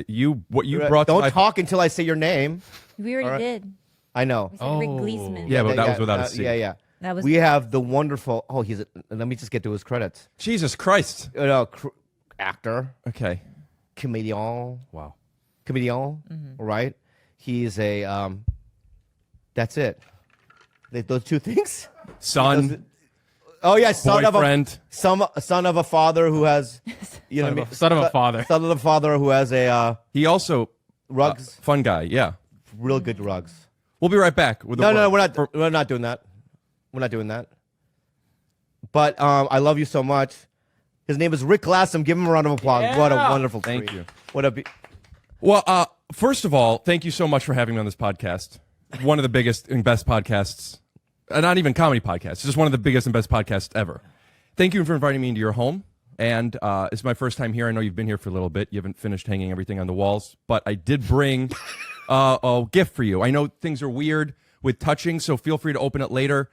what you brought to Don't my talk until I say your name. We already All right. did. I know. We said Rick Gleesman. Yeah, but that was without a C. Yeah. That was We have the wonderful. Oh, let me just get to his credits. Jesus Christ. Actor, Okay. comedian, Wow. right? He's a. That's it. Those two things. Son, Oh yeah, son boyfriend. son of a father who has, you know, Son of what I a- mean? son of a father. Son of a father who has a He also rugs, fun guy. Yeah. real good rugs. We'll be right back with the No, word. we're not doing that. We're not doing that. But I love you so much. His name is Rick Glassam. Give him a round of applause. What a wonderful Thank treat. you. What a Well, first of all, thank you so much for having me on this podcast. One of the biggest and best podcasts, not even comedy podcasts, just one of the biggest and best podcasts ever. Thank you for inviting me into your home. And it's my first time here. I know you've been here for a little bit. You haven't finished hanging everything on the walls, but I did bring a gift for you. I know things are weird with touching, so feel free to open it later.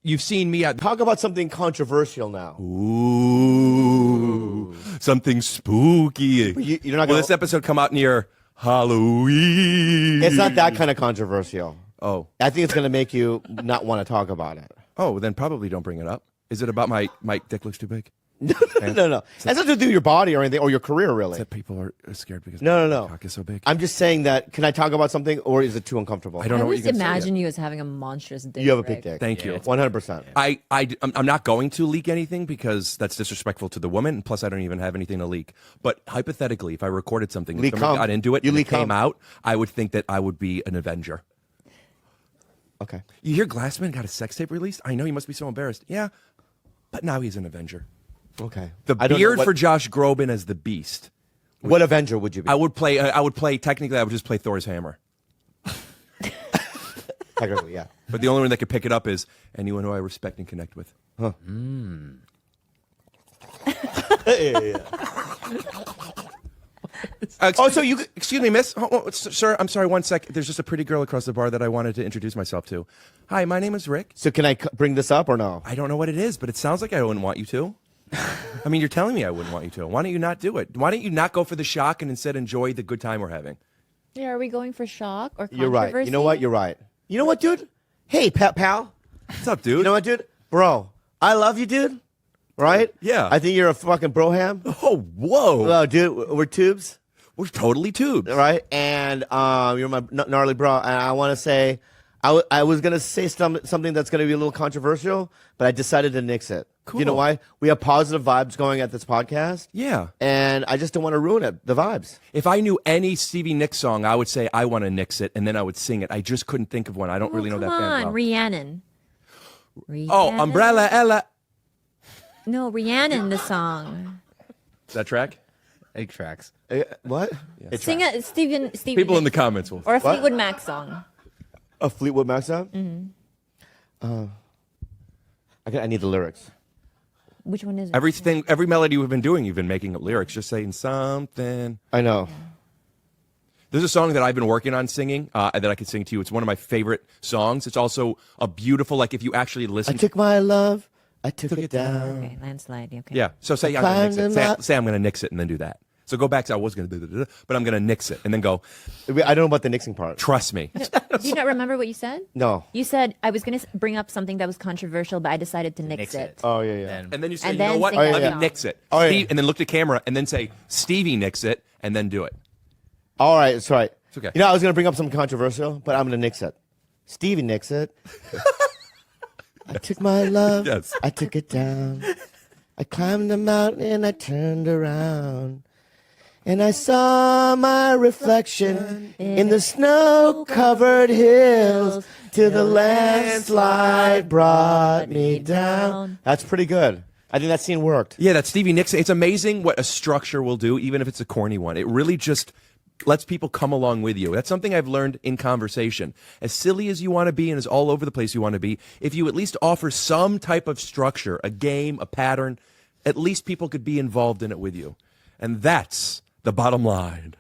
You've seen me at Talk about something controversial now. Ooh, something spooky. You're not Will gonna. this episode come out near Halloween? It's not that kind of controversial. Oh, I think it's going to make you not want to talk about it. oh, then probably don't bring it up. Is it about my dick looks too big? No. That's not to do with your body or anything or your career, really. That people are scared because No. my cock is so big. I'm just saying that. Can I talk about something, or is it too uncomfortable? I don't know what always you can imagine say. you as having a monstrous dick. You have a big Rick. dick. Thank you. 100%. I'm not going to leak anything because that's disrespectful to the woman. And plus, I don't even have anything to leak. But hypothetically, if I recorded something and Leak somebody cum. got into it You and it leak cum. came out, I would think that I would be an Avenger. Okay. You hear Glassman got a sex tape released? I know he must be so embarrassed. Yeah, but now he's an Avenger. Okay. The I don't know beard what- for Josh Groban as the Beast. What Avenger would you be? I would play. Technically, I would just play Thor's hammer. Technically, yeah. But the only one that could pick it up is anyone who I respect and connect with. Oh, so you Excuse me, miss. Sir, I'm sorry, 1 sec. There's just a pretty girl across the bar that I wanted to introduce myself to. Hi, my name is Rick. So can I bring this up or no? I don't know what it is, but it sounds like I wouldn't want you to. I mean, you're telling me I wouldn't want you to. Why don't you not do it? Why don't you not go for the shock and instead enjoy the good time we're having? Yeah, are we going for shock or You're right. You know controversy? what? You're right. You know what, dude? Hey, pal. What's up, dude? You know what, dude? Bro, I love you, dude. Right? Yeah. I think you're a fucking broham. Oh, whoa. Oh, dude, we're tubes, We're totally tubes. right? And you're my gnarly bro. And I want to say, I was gonna say something that's gonna be a little controversial, but I decided to nix it. You know Cool. why? We have positive vibes going at this podcast. Yeah. And I just don't want to ruin it. The vibes. If I knew any Stevie Nicks song, I would say I want to nix it, and then I would sing it. I just couldn't think of one. I don't really know that Come band on, well. Rhiannon. Oh, Rhiannon. Umbrella Ella. No, Rhiannon, the song. Is that track? Egg tracks. What? It's Sing a Stephen. People in the comments will. or a Fleetwood Mac song. a Fleetwood Mac song? Mm-hmm. I need the lyrics. Which one is it? Every melody we've been doing, you've been making up lyrics, just saying something. I know. There's a song that I've been working on singing that I could sing to you. It's one of my favorite songs. It's also a beautiful, like if you actually I listen. took my love, I took it down. Okay, landslide. Okay. Yeah. So say I'm gonna nix it. Climbed Say, up. say I'm gonna nix it and then do that. So go back to I was going to, but I'm going to nix it and then go. I don't know about the nixing part. Trust me. Do you not remember what you said? No. You said I was going to bring up something that was controversial, but I decided to nix it. Oh yeah. And then you say, And you know then what? sing I'm that going to song. nix it. Oh, yeah. Steve, and then look at camera and then say Stevie nix it and then do it. All right, sorry. It's okay. You know, I was gonna bring up something controversial, but I'm gonna nix it. Stevie nix it. I took my love. Yes. I took it down. I climbed the mountain and I turned around. And I saw my reflection in the snow-covered hills till the landslide brought me down. That's pretty good. I think that scene worked. Yeah, that Stevie Nicks. It's amazing what a structure will do, even if it's a corny one. It really just lets people come along with you. That's something I've learned in conversation. As silly as you want to be and as all over the place you want to be, if you at least offer some type of structure, a game, a pattern, at least people could be involved in it with you. And that's the bottom line.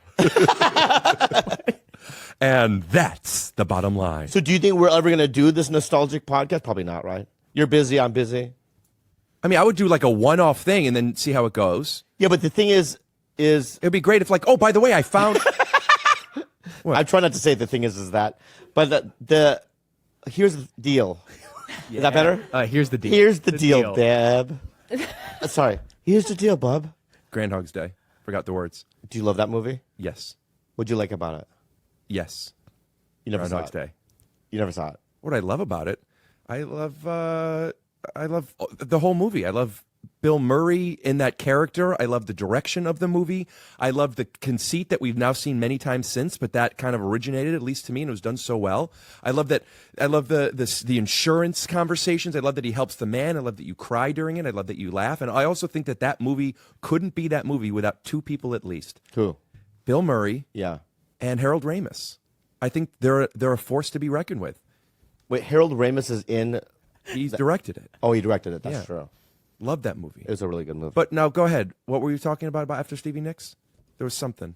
And that's the bottom line. So do you think we're ever going to do this nostalgic podcast? Probably not, right? You're busy, I'm busy. I mean, I would do like a one-off thing and then see how it goes. Yeah, but the thing is It'd be great if like, oh, by the way, I found... I try not to say the thing is that, but the here's the deal. Is that better? Here's the deal. Here's the deal, Beb. Sorry. Here's the deal, bub. Groundhog's Day. Forgot the words. Do you love that movie? Yes. What'd you like about it? Yes. You never Groundhog's saw it. Day. You never saw it. What I love about it, I love the whole movie. I love Bill Murray in that character. I love the direction of the movie. I love the conceit that we've now seen many times since, but that kind of originated, at least to me, and it was done so well. I love that. I love the insurance conversations. I love that he helps the man. I love that you cry during it. I love that you laugh. And I also think that that movie couldn't be that movie without two people at least. Who? Bill Murray Yeah. and Harold Ramis. I think they're a force to be reckoned with. Wait, Harold Ramis is in. He directed it. Oh, he directed it. That's Yeah. true. Love that movie. It was a really good movie. But now go ahead. What were you talking about after Stevie Nicks? There was something.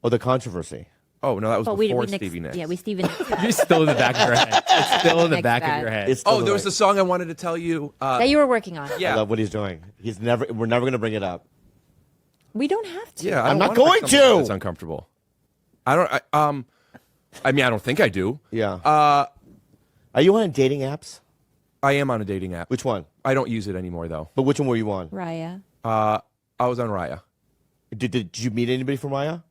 Oh, the controversy. Oh no, that was But before we nixed, Stevie Nicks. yeah, we Steven nixed that. You're still in the back of your head. It's still in the Next back of that. your head. It's still Oh, there was the the song I wanted to tell you. that you were working on. I Yeah, love what he's doing. We're never going to bring it up. We don't have to. yeah. I I'm don't not wanna going make something to. That's uncomfortable. I don't. I mean, I don't think I do. Yeah. Uh, Are you on dating apps? I am on a dating app. Which one? I don't use it anymore though. But which one were you on? Raya. I was on Raya. Did you meet anybody from Raya?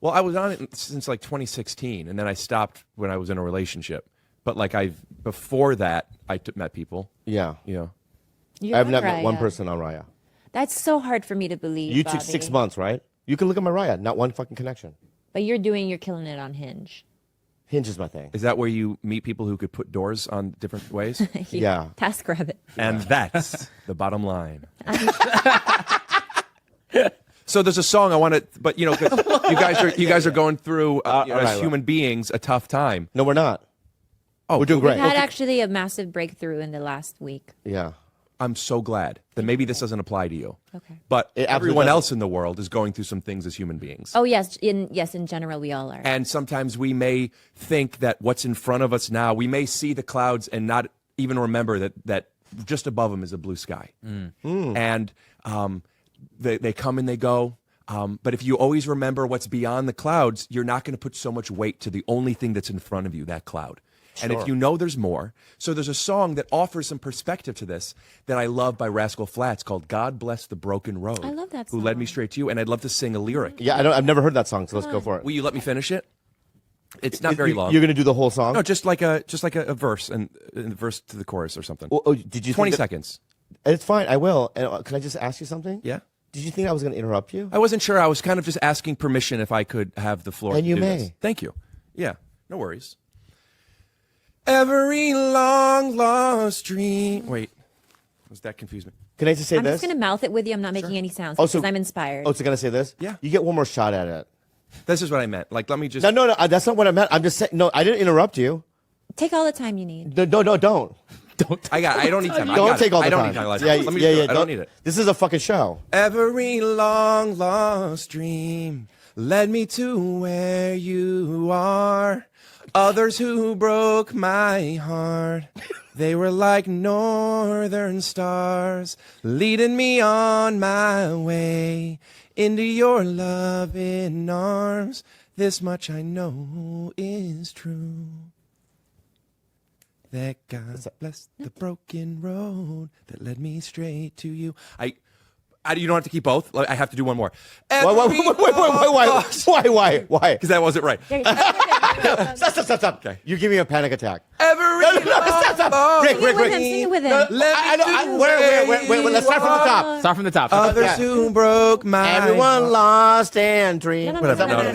Well, I was on it since like 2016, and then I stopped when I was in a relationship. But like before that, I met people. Yeah. You know. You're I've on never met one Raya. person on Raya. That's so hard for me to believe. You took Bobby. 6 months, right? You can look at my Raya. Not one fucking connection. But you're killing it on Hinge. Hinge is my thing. Is that where you meet people who could put doors on different ways? Yeah. TaskRabbit. And that's the bottom line. So there's a song I want to, but you know, 'cause you guys are going through you know, all right, as right. human beings a tough time. No, we're not. Oh, We're doing We've great. had actually a massive breakthrough in the last week. Yeah. I'm so glad that maybe this doesn't apply to you. Okay. But It absolutely everyone doesn't. else in the world is going through some things as human beings. Oh yes, in general we all are. And sometimes we may think that what's in front of us now, we may see the clouds and not even remember that just above them is a blue sky. And they come and they go. But if you always remember what's beyond the clouds, you're not going to put so much weight to the only thing that's in front of you, that cloud. And if you know there's more. So there's a song that offers some perspective to this that I love by Rascal Flatts called God Bless the Broken Road. I love that Who led me song. straight to you. And I'd love to sing a lyric. Yeah, I've never heard that song, so let's go for it. Will you let me finish it? It's not very long. You're going to do the whole song? No, just like a verse and the verse to the chorus or something. Oh, did you 20 think that- seconds. It's fine. I will. And can I just ask you something? Yeah. Did you think I was going to interrupt you? I wasn't sure. I was kind of just asking permission if I could have the floor. And to you do may. this. Thank you. Yeah, no worries. Every long lost dream. Wait, was that confused me? Can I just say I'm this? just gonna mouth it with you. I'm not making any sounds Oh, because so- I'm inspired. Oh, so can I say this? Yeah. You get one more shot at it. This is what I meant. Like, let me just. No, that's not what I meant. I'm just saying. No, I didn't interrupt you. Take all the time you need. No, don't. I don't need time. I Don't got take it. all the I don't time. need time. Yeah, Let me yeah, just do yeah. it. I don't need it. This is a fucking show. Every long lost dream led me to where you are. Others who broke my heart, they were like northern stars, leading me on my way into your loving arms. This much I know is true. That God bless the broken road that led me straight to you. You don't have to keep both. I have to do one more. Why? Because that wasn't right. Stop. Okay. You're giving me a panic attack. Stop. Rick. Sing it with him. Wait, let's start from the top. Start from the top. Others who broke my Everyone lost and dreamed. Whatever. No,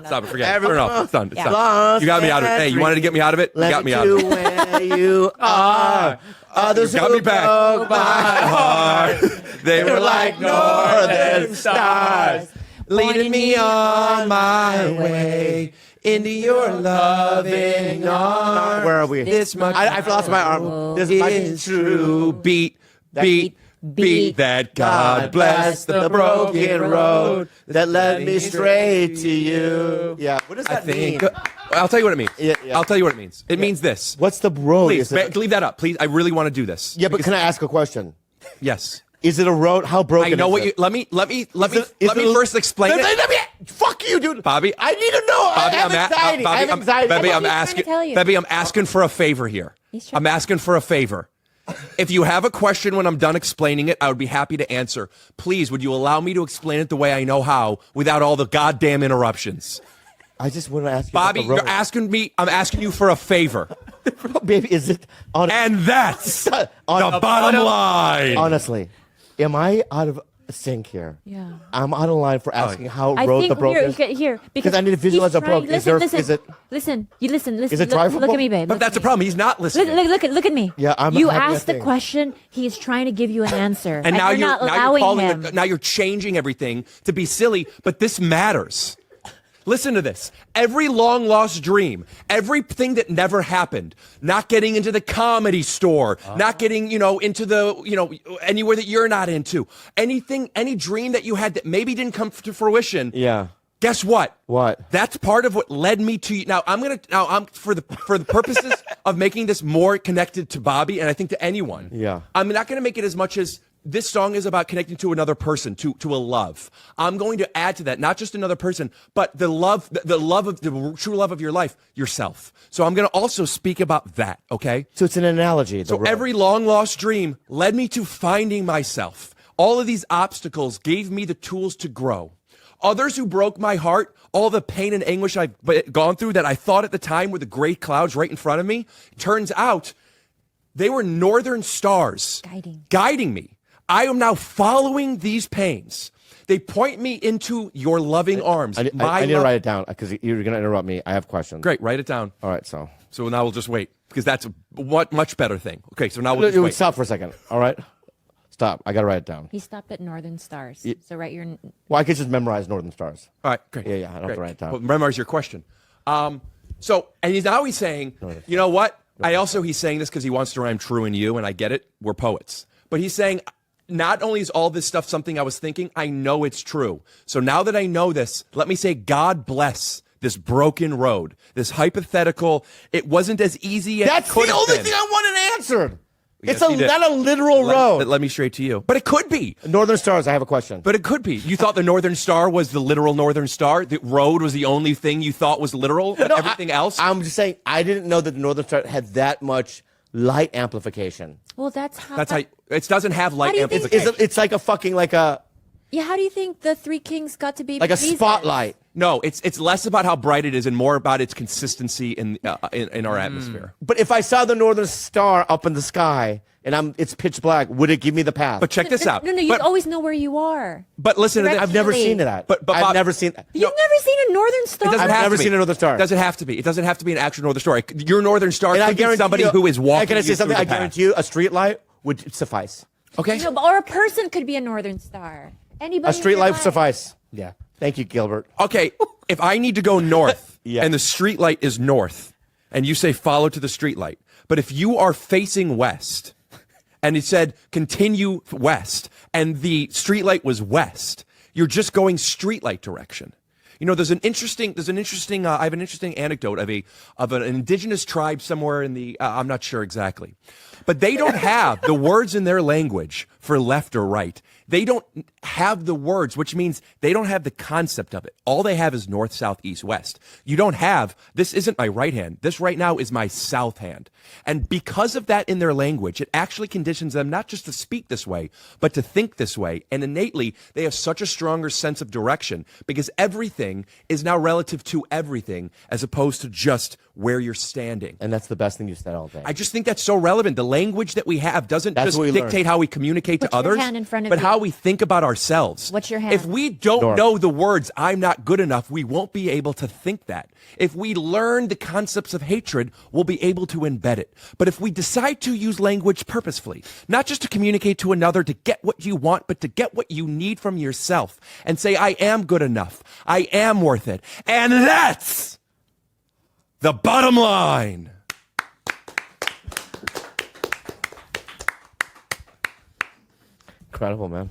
Stop it. Forget it. Everyone Turn it off. It's done. It's done. lost You got me out of it. Hey, you wanted to get me out of it? You got me out of it. where you are. Others Got who me back. broke my heart. They They were like northern stars, leading me on my way into your loving arms. Where are we? This much I've lost my arm. This is true. Beat. That God bless the broken road that led me straight to you. Yeah. What does that mean? I'll tell you what it means. Yeah. I'll tell you what it means. It means this. What's the road? Please, Is it- leave that up. Please, I really want to do this. yeah, but can I ask a question? Yes. Is it a road? How broken? I know is what it? you. Let me Is it- first explain it. Let me. Fuck you, dude. Bobby, I need to know. Bobby, I have anxiety. I have anxiety. Bobby, I'm He's trying to asking. tell you. Bobby, I'm asking for a favor here. He's trying- I'm asking for a favor. If you have a question when I'm done explaining it, I would be happy to answer. Please, would you allow me to explain it the way I know how without all the goddamn interruptions? I just want to ask you. Bobby, about the you're road. asking me. I'm asking you for a favor, Baby, is it on? and that's the on bottom line. Honestly, am I out of sync here? Yeah. I'm out of line for asking how I road think the broke is. here because I need to visualize he's a broke. trying- Is there- Listen, is it- listen. You listen. Is it Look drivable? at me, babe. But Look that's at the me. problem. He's not listening. Look at me. Yeah, I'm You having a asked the thing. question. He's trying to give you an answer, And now you're not now allowing calling him. now you're changing everything to be silly, but this matters. Listen to this. Every long lost dream, everything that never happened, not getting into the comedy store, not getting, into the, anywhere that you're not into, anything, any dream that you had that maybe didn't come to fruition. Yeah. Guess what? What? That's part of what led me to you. Now I'm for the purposes of making this more connected to Bobby and I think to anyone. Yeah. I'm not going to make it as much as this song is about connecting to another person, to a love. I'm going to add to that, not just another person, but the true love of your life, yourself. So I'm going to also speak about that. Okay. So it's an analogy. So every long lost dream led me to finding myself. All of these obstacles gave me the tools to grow. Others who broke my heart, all the pain and anguish I've gone through that I thought at the time were the gray clouds right in front of me, turns out they were northern stars guiding me. I am now following these pains. They point me into your loving arms. I need to write it down because you're going to interrupt me. I have questions. Great, write it down. All right, so. So now we'll just wait because that's a much better thing. Okay, so now we'll just wait. Stop for a second. All right? Stop. I got to write it down. He stopped at Northern Stars. So write your. Well, I could just memorize Northern Stars. All right, great. Yeah, I don't have to write it down. Well, memorize your question. And now he's saying, you know what? He's saying this because he wants to rhyme true and you, and I get it. We're poets. But he's saying, not only is all this stuff something I was thinking, I know it's true. So now that I know this, let me say, God bless this broken road, this hypothetical. It wasn't as easy as That's it could the have only been. thing I wanted answered. Yes, It's he did. not a literal road. Let me straight to you. But it could be. Northern Stars, I have a question. But it could be. You thought the Northern Star was the literal Northern Star? The road was the only thing you thought was literal? But everything else? I'm just saying, I didn't know that the Northern Star had that much light amplification. Well, that's how. That's how. It doesn't have light How do you think amplification. It's like a fucking, like a Yeah, how do you think the Three Kings got to be Jesus? spotlight. No, it's less about how bright it is and more about its consistency in our atmosphere. But if I saw the Northern Star up in the sky and it's pitch black, would it give me the path? But check this out. No, you but, always know where you are. but listen to this. I've never Really? seen that. But I've Bob- never seen that. You've never seen a Northern Star? It doesn't I've have never to be. seen a Northern Star. It doesn't have to be. It doesn't have to be an actual Northern Star. Your Northern Star And I could be guarantee somebody you, who is walking. Can I say you something? through I the path. guarantee you, a street light would suffice. Okay. No, or a person could be a Northern Star. Anybody. A street in your light would life. suffice. Yeah. Thank you, Gilbert. Okay. If I need to go north Yeah. and the street light is north, and you say follow to the street light, but if you are facing west, and it said continue west, and the street light was west, you're just going street light direction. You know, there's an interesting. I have an interesting anecdote of an indigenous tribe somewhere in the. I'm not sure exactly, but they don't have the words in their language for left or right. They don't have the words, which means they don't have the concept of it. All they have is north, south, east, west. You don't have, this isn't my right hand. This right now is my south hand. And because of that in their language, it actually conditions them not just to speak this way, but to think this way. And innately, they have such a stronger sense of direction because everything is now relative to everything as opposed to just where you're standing. And that's the best thing you said all day. I just think that's so relevant. The language that we have doesn't That's just what we dictate learned. how we communicate Put to your others, hand in front of but you. how we think about ourselves. What's your hand? If we don't Door. know the words, I'm not good enough, we won't be able to think that. If we learn the concepts of hatred, we'll be able to embed it. But if we decide to use language purposefully, not just to communicate to another to get what you want, but to get what you need from yourself and say, I am good enough. I am worth it. And that's the bottom line. Incredible, man.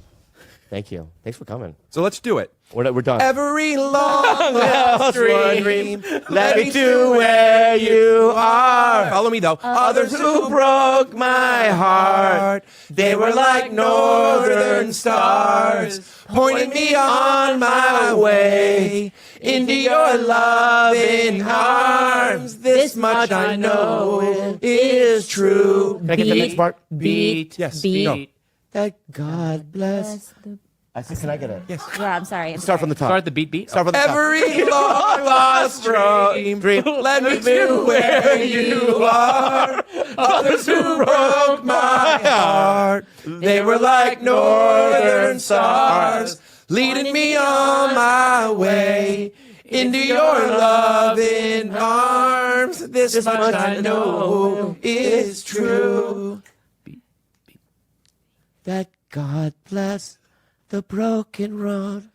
Thank you. Thanks for coming. So let's do it. We're done. Every long lost dream Let me to where you are. Follow me though. Others who broke my heart, they were like northern stars, pointing me on my way into your loving arms. This much I know is true. Can I get the next part? Beat. Yes. Beat. No. That God bless. I said, can I get it? Yes. Yeah, I'm sorry. Start from the top. Start the beat. Start from the top. Every long lost dream, let me to where you are. Others who broke my heart, they were like northern stars, leading me on my way into your loving arms. This much I know is true. That God bless the broken road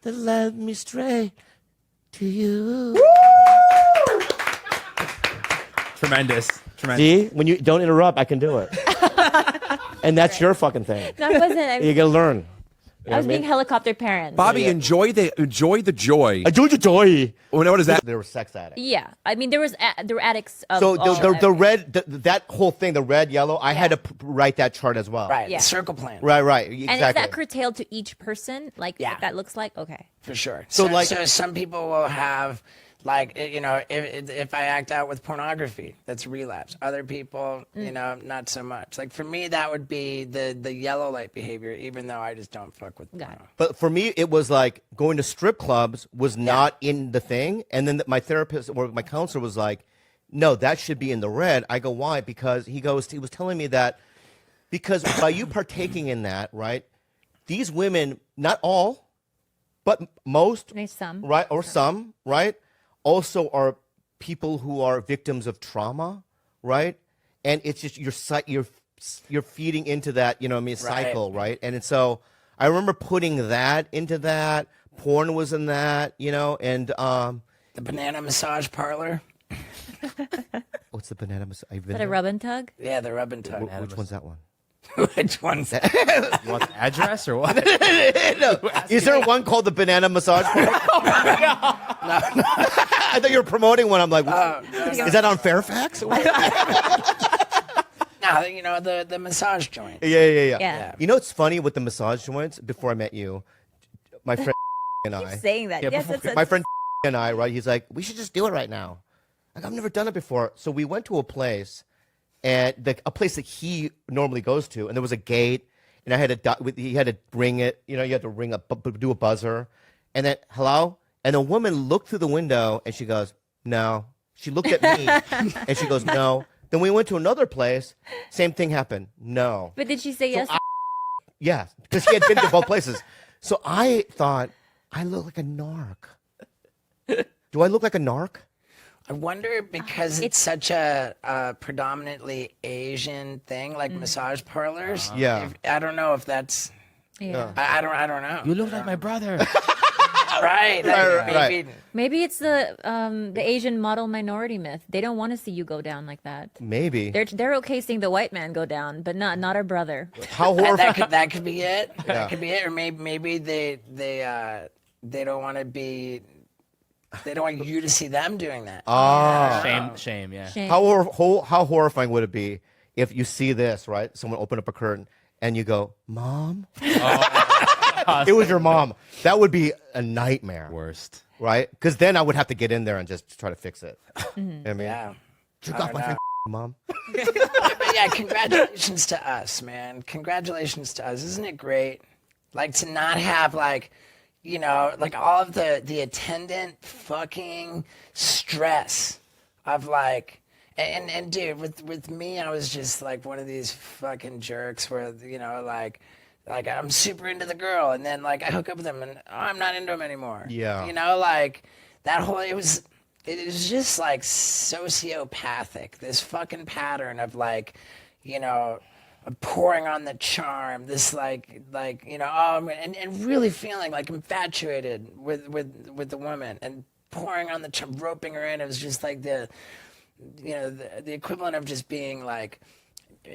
that led me straight to you. Tremendous. See, when you don't interrupt, I can do it. And that's your fucking thing. No, I wasn't. I, You gotta learn. I was being helicopter parent. Bobby, enjoy the joy. Georgia Joy. What is that? They were sex addicts. Yeah, I mean there were addicts of So all the red, that whole thing, the red, yellow, I had to write that chart as well. Right, Yeah. the circle plan. Right, exactly. And is that curtailed to each person? Like Yeah. what that looks like? Okay. For sure. So, So, like- so some people will have, like, you know, if I act out with pornography, that's relapse. Other people, you know, not so much. Like for me, that would be the yellow light behavior, even though I just don't fuck with Got it. porno. But for me, it was like going to strip clubs was not in the thing. And then my therapist or my counselor was like, no, that should be in the red. I go, why? Because he was telling me that because by you partaking in that, right, these women, not all, but most, There's some. right, or some, right, also are people who are victims of trauma, right? And it's just you're feeding into that, you know what I mean, cycle, right? And so I remember putting that into that. Porn was in that, you know, and The banana massage parlor. what's the banana? I've been Is that a rub and tug? Yeah, the rub and tug. Which one's that one? Which one's You want the address or what? Is there one called the banana massage? I thought you were promoting one. I'm like, is that on Fairfax? No, you know, the massage joint. Yeah. Yeah. You know what's funny with the massage joints? Before I met you, my friend and I, Saying that. Yeah, yes, before- it's my friend and I, right? He's like, we should just do it right now. Like, I've never done it before. So we went to a place, and a place that he normally goes to, and there was a gate, and he had to ring it. You know, you had to ring do a buzzer, and then hello, and the woman looked through the window, and she goes, no. She looked at me, and she goes, no. Then we went to another place, same thing happened, no. But did she say yes? Yeah, because he had been to both places. So I thought, I look like a narc. Do I look like a narc? I wonder because it's such a predominantly Asian thing, like massage parlors. Yeah. I don't know if that's. Yeah. I don't know. You look like my brother. Right. Right. Maybe it's the Asian model minority myth. They don't want to see you go down like that. Maybe. They're okay seeing the white man go down, but not our brother. How That horrifying. could be it. Yeah. That could be it. Or maybe they don't want to be. They don't want you to see them doing that. Shame, yeah. Shame. How horrifying would it be if you see this, right? Someone open up a curtain and you go, Mom? It was your mom. That would be a nightmare, Worst. right? Because then I would have to get in there and just try to fix it. You know what I mean, Yeah. jerk off my mom. But yeah, congratulations to us, man. Congratulations to us. Isn't it great? Like to not have like, you know, like all of the attendant fucking stress of like, and dude, with me, I was just like one of these fucking jerks where, you know, like I'm super into the girl, and then like I hook up with him, and I'm not into him anymore. Yeah. You know, like that whole it was just like sociopathic. This fucking pattern of like, you know, pouring on the charm. This like you know, and really feeling like infatuated with the woman and pouring on the charm, roping her in. It was just like the equivalent of just being like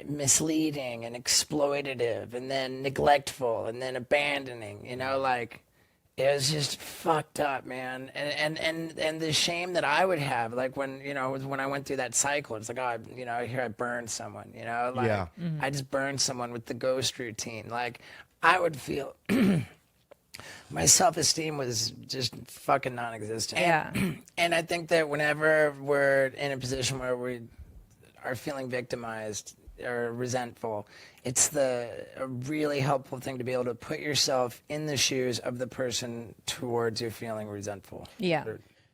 misleading and exploitative and then neglectful and then abandoning, you know, like it was just fucked up, man. And the shame that I would have, like when I went through that cycle, it's like, oh, you know, here I burned someone, you know, like Yeah. I just burned someone with the ghost routine. Like I would feel my self-esteem was just fucking non-existent. Yeah. And I think that whenever we're in a position where we are feeling victimized or resentful, it's a really helpful thing to be able to put yourself in the shoes of the person towards you feeling resentful. Yeah.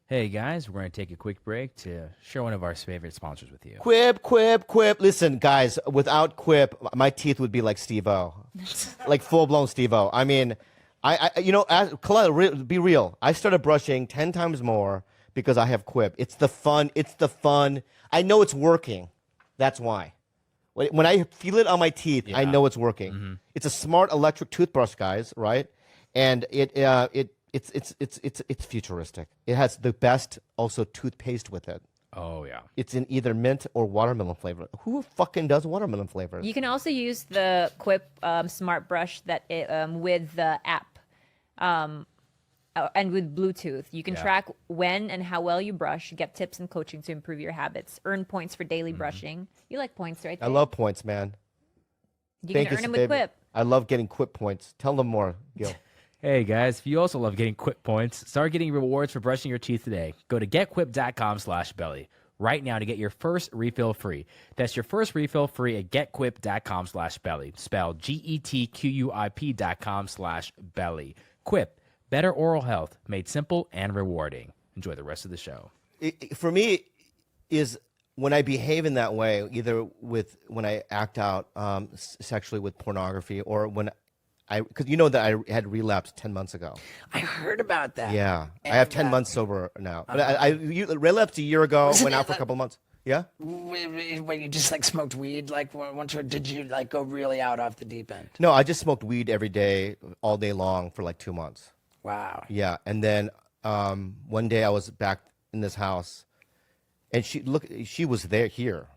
Hey guys, we're going to take a quick break to share one of our favorite sponsors with you. Quip. Listen, guys, without Quip, my teeth would be like Steve-O. Like full-blown Steve-O. I mean, Kalila, be real. I started brushing 10 times more because I have Quip. It's the fun. I know it's working. That's why. When I feel it on my teeth, I know it's working. It's a smart electric toothbrush, guys, right? And it's futuristic. It has the best also toothpaste with it. Oh, yeah. It's in either mint or watermelon flavor. Who fucking does watermelon flavors? You can also use the Quip smart brush with the app. And with Bluetooth, you can track when and how well you brush, get tips and coaching to improve your habits, earn points for daily brushing. You like points, right? I love points, man. You Thank can you, earn them with baby. Quip. I love getting Quip points. Tell them more, Gil. Hey guys, if you also love getting Quip points, start getting rewards for brushing your teeth today. Go to getquip.com/belly right now to get your first refill free. That's your first refill free at getquip.com/belly. Spelled GETQUIP.com/belly. Quip, better oral health made simple and rewarding. Enjoy the rest of the show. For me, is when I behave in that way, either when I act out sexually with pornography, or when because you know that I had relapsed 10 months ago. I heard about that. Yeah, I have 10 months sober now. But I relapsed a year ago. Wasn't Went it out for a couple of months. Yeah. When you just like smoked weed, like once, or did you like go really out off the deep end? No, I just smoked weed every day, all day long for like 2 months. Wow. Yeah, and then one day I was back in this house, and she was here.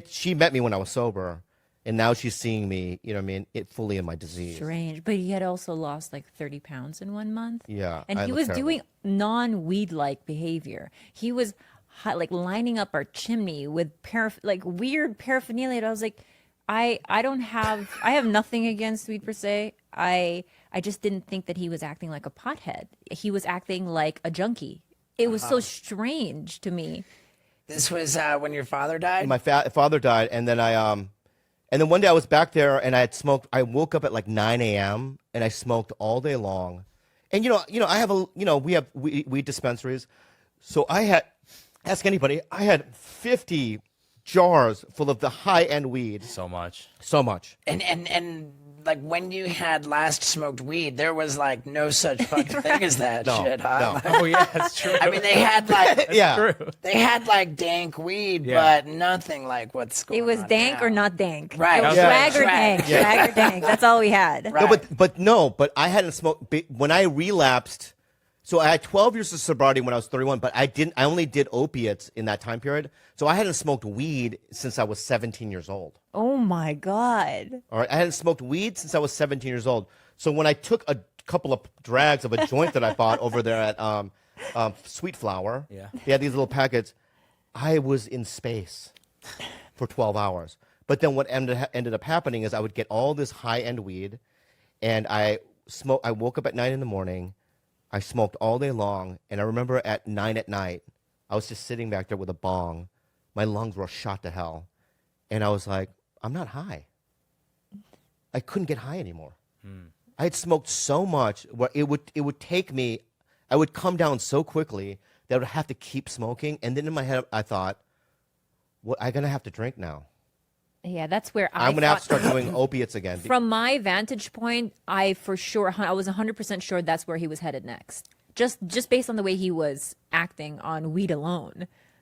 She met me when I was sober, and now she's seeing me. You know what I mean? Fully in my disease. Strange, but he had also lost like 30 pounds in 1 month. Yeah, and I he look was terrible. doing non-weed-like behavior. He was like lining up our chimney with weird paraphernalia. And I was like, I have nothing against weed per se. I just didn't think that he was acting like a pothead. He was acting like a junkie. It was so strange to me. This was when your father died? My father died, and then and then one day I was back there, and I had smoked. I woke up at like 9 a.m. and I smoked all day long. And I have we have weed dispensaries, so I had, ask anybody, I had 50 jars full of the high-end weed. So much. And like when you had last smoked weed, there was like no such fucking thing as that shit, huh? no. Oh, yeah, that's true. I mean, they had like Yeah. they had like dank weed, Yeah. but nothing like what's going It was on dank now. or not dank. Right. It was Yeah. swag or Swag. dank. Swag or dank. That's all we had. Right. But I hadn't smoked when I relapsed. So I had 12 years of sobriety when I was 31, but I only did opiates in that time period. So I hadn't smoked weed since I was 17 years old. Oh my God. All right, I hadn't smoked weed since I was 17 years old. So when I took a couple of drags of a joint that I bought over there at Sweet Flower, they had these little packets. I was in space for 12 hours. But then what ended up happening is I would get all this high end weed, and I woke up at 9 in the morning. I smoked all day long, and I remember at 9 at night, I was just sitting back there with a bong. My lungs were shot to hell, and I was like, I'm not high. I couldn't get high anymore. I had smoked so much where it would take me. I would come down so quickly that I would have to keep smoking. And then in my head, I thought, "Well, I'm gonna have to drink now. Yeah, that's where I'm gonna have to start doing opiates again." From my vantage point, I was 100% sure that's where he was headed next. Just based on the way he was acting on weed alone.